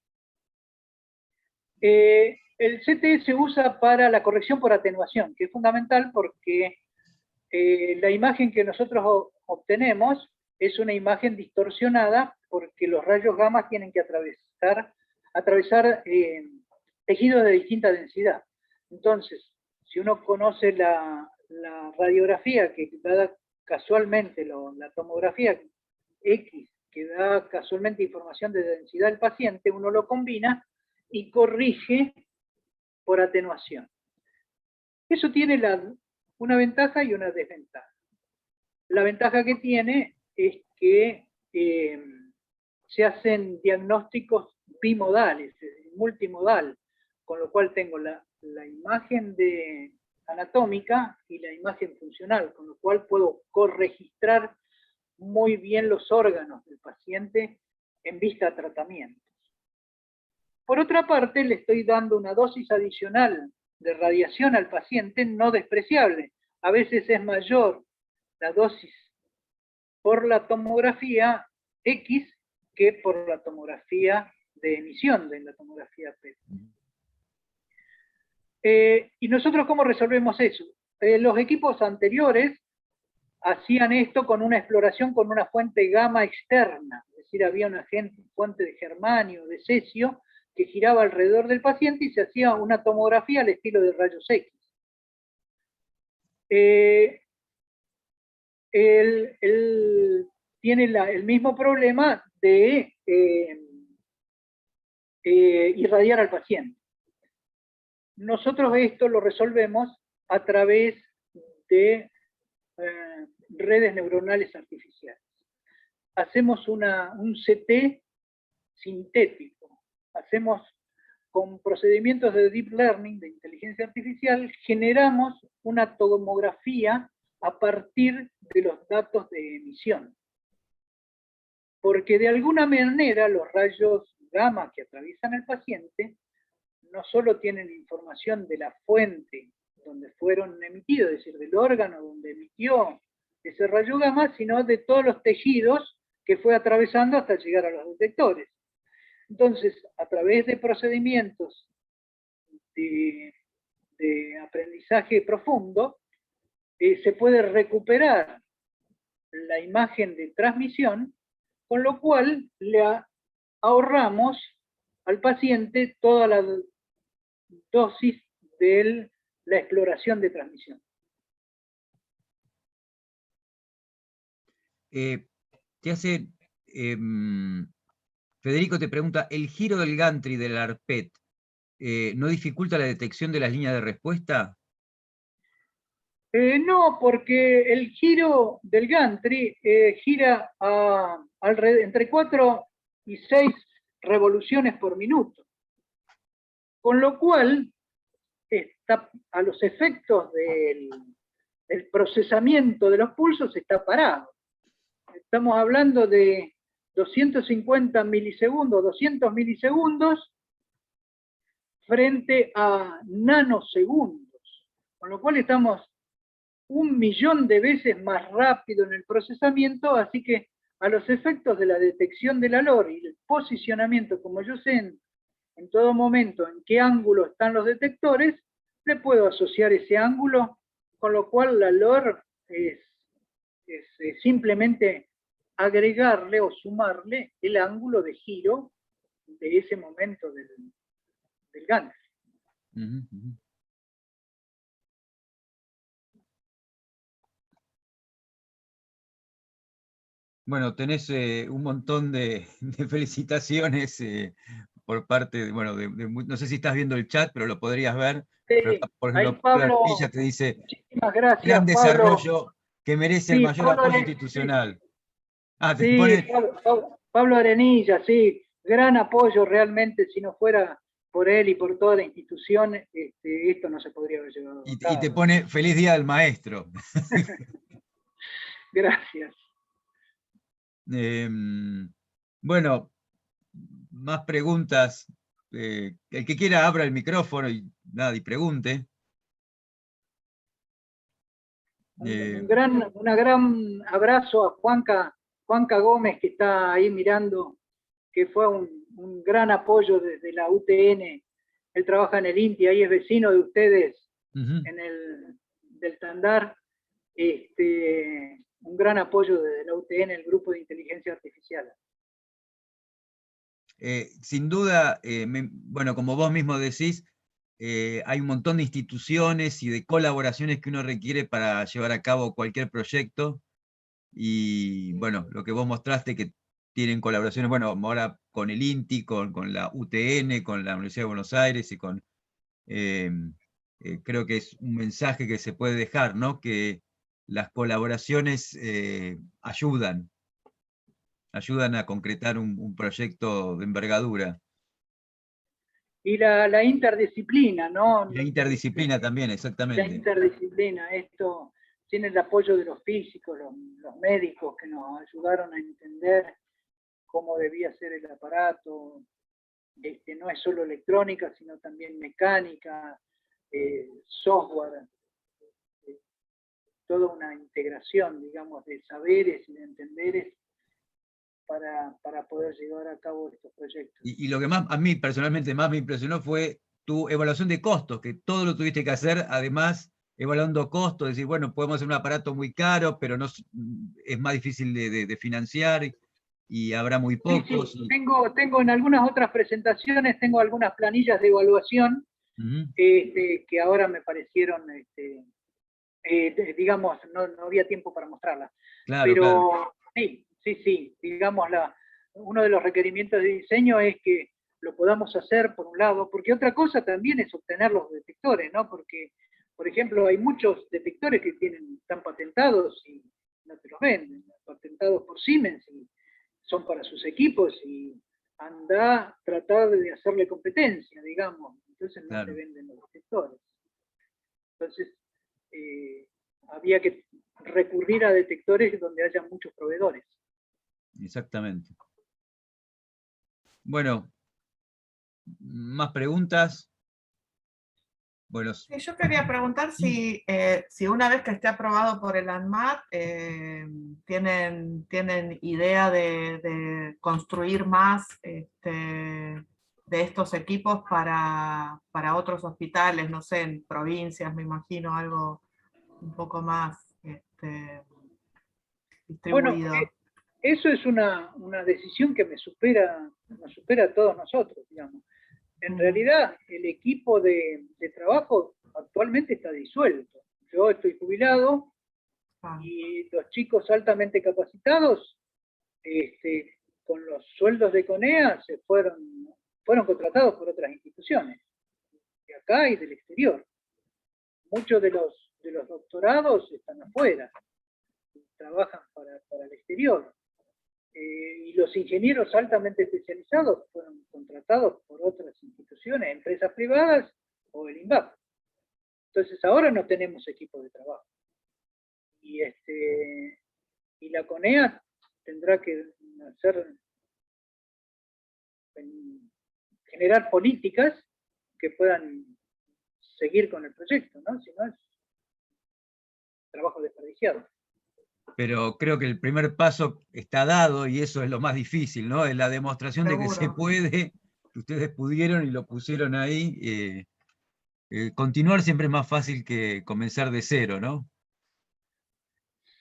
S2: El CT se usa para la corrección por atenuación, que es fundamental porque la imagen que nosotros obtenemos es una imagen distorsionada porque los rayos gamma tienen que atravesar tejidos de distinta densidad. Entonces, si uno conoce la radiografía que da casualmente, la tomografía X, que da casualmente información de densidad del paciente, uno lo combina y corrige por atenuación. Eso tiene una ventaja y una desventaja. La ventaja que tiene es que se hacen diagnósticos bimodales, multimodal, con lo cual tengo la imagen anatómica y la imagen funcional, con lo cual puedo corregistrar muy bien los órganos del paciente en vista a tratamientos. Por otra parte, le estoy dando una dosis adicional de radiación al paciente no despreciable. A veces es mayor la dosis por la tomografía X que por la tomografía de emisión, de la tomografía PET. ¿Y nosotros cómo resolvemos eso? Los equipos anteriores hacían esto con una exploración con una fuente gamma externa, es decir, había una fuente de germanio, de cesio, que giraba alrededor del paciente y se hacía una tomografía al estilo de rayos X. Él tiene el mismo problema de irradiar al paciente. Nosotros esto lo resolvemos a través de redes neuronales artificiales. Hacemos un CT sintético. Hacemos con procedimientos de deep learning, de inteligencia artificial, generamos una tomografía a partir de los datos de emisión. Porque de alguna manera los rayos gamma que atraviesan el paciente no solo tienen información de la fuente donde fueron emitidos, es decir, del órgano donde emitió ese rayo gamma, sino de todos los tejidos que fue atravesando hasta llegar a los detectores. Entonces, a través de procedimientos de aprendizaje profundo, se puede recuperar la imagen de transmisión, con lo cual le ahorramos al paciente toda la dosis de la exploración de transmisión.
S1: Federico te pregunta, ¿el giro del gantry del ARPET no dificulta la detección de las líneas de respuesta?
S2: No, porque el giro del gantry gira entre 4 y 6 revoluciones por minuto. Con lo cual, está, a los efectos del procesamiento de los pulsos, está parado. Estamos hablando de 250 milisegundos, 200 milisegundos, frente a nanosegundos. Con lo cual estamos 1.000.000 de veces más rápido en el procesamiento, así que a los efectos de la detección de la LOR y el posicionamiento, como yo sé en todo momento en qué ángulo están los detectores, le puedo asociar ese ángulo, con lo cual la LOR es simplemente agregarle o sumarle el ángulo de giro de ese momento del Gantry.
S1: Bueno, tenés un montón de felicitaciones por parte, bueno, no sé si estás viendo el chat, pero lo podrías ver.
S2: Sí,
S1: Por
S2: ahí
S1: ejemplo,
S2: Pablo,
S1: Ella te dice,
S2: muchísimas gracias,
S1: gran desarrollo
S2: Pablo.
S1: que merece el
S2: Sí,
S1: mayor
S2: Pablo
S1: apoyo
S2: Arenilla,
S1: institucional. Ah, te
S2: sí,
S1: pone,
S2: Pablo Arenilla, sí, gran apoyo realmente. Si no fuera por él y por toda la institución, esto no se podría haber llevado a
S1: y te
S2: cabo.
S1: pone feliz día del maestro.
S2: Gracias.
S1: Bueno, más preguntas. El que quiera abra el micrófono y nada, y pregunte.
S2: Un gran abrazo a Juanca Gómez, que está ahí mirando, que fue un gran apoyo desde la UTN. Él trabaja en el INTI, ahí es vecino de ustedes, del Tandar. Un gran apoyo desde la UTN, el grupo de inteligencia artificial.
S1: Sin duda, bueno, como vos mismo decís, hay un montón de instituciones y de colaboraciones que uno requiere para llevar a cabo cualquier proyecto. Y bueno, lo que vos mostraste que tienen colaboraciones, bueno, ahora con el INTI, con la UTN, con la Universidad de Buenos Aires y con... creo que es un mensaje que se puede dejar, ¿no? Que las colaboraciones ayudan a concretar un proyecto de envergadura.
S2: Y la interdisciplina, ¿no?
S1: Y la interdisciplina también,
S2: La
S1: exactamente.
S2: interdisciplina, esto tiene el apoyo de los físicos, los médicos que nos ayudaron a entender cómo debía ser el aparato. No es solo electrónica, sino también mecánica, software, toda una integración, digamos, de saberes y de entenderes para poder llevar a cabo estos proyectos.
S1: Y lo que más a mí personalmente más me impresionó fue tu evaluación de costos, que todo lo tuviste que hacer, además, evaluando costos, decir, bueno, podemos hacer un aparato muy caro, pero no, es más difícil de financiar y habrá muy pocos.
S2: Sí. Tengo en algunas otras presentaciones, tengo algunas planillas de evaluación que ahora me parecieron, digamos, no había tiempo para mostrarlas.
S1: Claro,
S2: pero
S1: claro.
S2: Sí, digamos, uno de los requerimientos de diseño es que lo podamos hacer por un lado, porque otra cosa también es obtener los detectores, ¿no? Porque, por ejemplo, hay muchos detectores que están patentados y no te los venden, patentados por Siemens y son para sus equipos y anda a tratar de hacerle competencia, digamos, entonces no te venden los detectores. Entonces, había que recurrir a detectores donde haya muchos proveedores.
S1: Exactamente. Bueno, ¿más preguntas? Bueno,
S4: sí, yo quería preguntar si una vez que esté aprobado por el ANMAT, tienen idea de construir más de estos equipos para otros hospitales, no sé, en provincias, me imagino, algo un poco más distribuido.
S2: Bueno, eso es una decisión que nos supera a todos nosotros, digamos. En realidad, el equipo de trabajo actualmente está disuelto. Yo estoy jubilado y los chicos altamente capacitados, con los sueldos de CONEA, fueron contratados por otras instituciones, de acá y del exterior. Muchos de los doctorados están afuera, trabajan para el exterior. Y los ingenieros altamente especializados fueron contratados por otras instituciones, empresas privadas o el INVAP. Entonces ahora no tenemos equipo de trabajo. Y la CONEA tendrá que generar políticas que puedan seguir con el proyecto, ¿no? Si no es trabajo desperdiciado.
S1: Pero creo que el primer paso está dado y eso es lo más difícil, ¿no? Es la demostración de que se puede ustedes pudieron y lo pusieron ahí. Continuar siempre es más fácil que comenzar de cero, ¿no?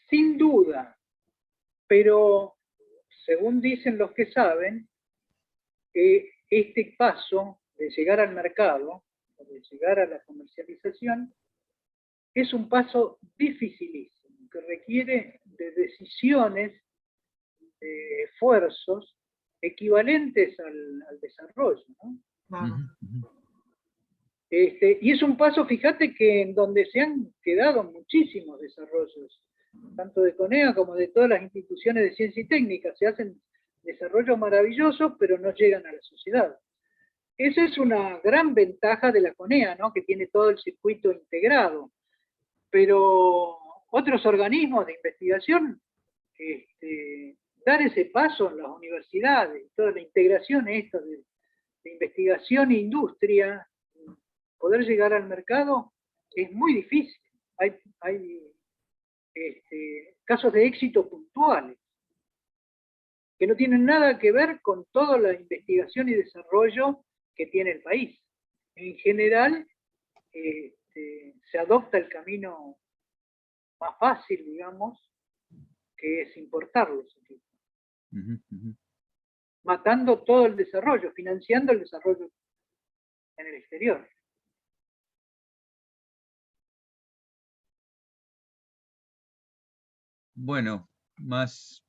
S2: Sin duda, pero según dicen los que saben, este paso de llegar al mercado, de llegar a la comercialización, es un paso dificilísimo, que requiere de decisiones, de esfuerzos equivalentes al desarrollo, ¿no?
S4: Claro.
S2: Y es un paso, fíjate, que en donde se han quedado muchísimos desarrollos, tanto de CONEA como de todas las instituciones de ciencia y técnica. Se hacen desarrollos maravillosos, pero no llegan a la sociedad. Esa es una gran ventaja de la CONEA, ¿no? Que tiene todo el circuito integrado. Pero otros organismos de investigación, dar ese paso en las universidades, toda la integración esto de investigación e industria, poder llegar al mercado es muy difícil. Hay casos de éxito puntuales que no tienen nada que ver con toda la investigación y desarrollo que tiene el país. En general, se adopta el camino más fácil, digamos, que es importarlos, matando todo el desarrollo, financiando el desarrollo en el exterior.
S1: Bueno, más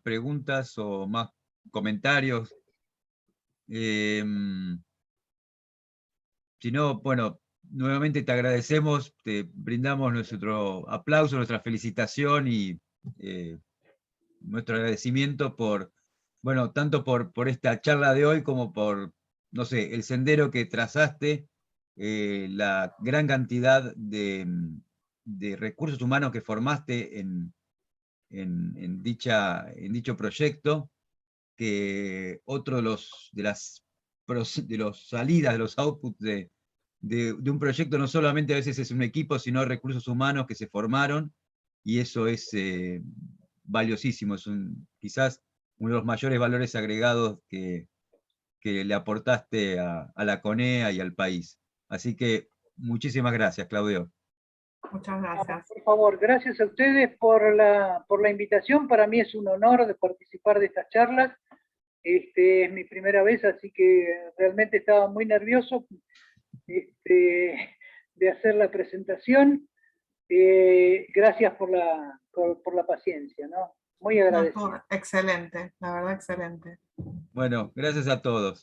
S1: preguntas o más comentarios. Si no, bueno, nuevamente te agradecemos, te brindamos nuestro aplauso, nuestra felicitación y nuestro agradecimiento por, bueno, tanto por esta charla de hoy como por, no sé, el sendero que trazaste, la gran cantidad de recursos humanos que formaste en dicho proyecto, que otro de las salidas, de los outputs de un proyecto no solamente a veces es un equipo, sino recursos humanos que se formaron, y eso es valiosísimo, es quizás uno de los mayores valores agregados que le aportaste a la CONEA y al país. Así que muchísimas gracias, Claudio.
S4: Muchas gracias.
S2: Por favor, gracias a ustedes por la invitación. Para mí es un honor de participar de estas charlas. Es mi primera vez, así que realmente estaba muy nervioso de hacer la presentación. Gracias por la paciencia, ¿no? Muy agradecido.
S4: No, excelente, la verdad excelente.
S1: Bueno, gracias a todos.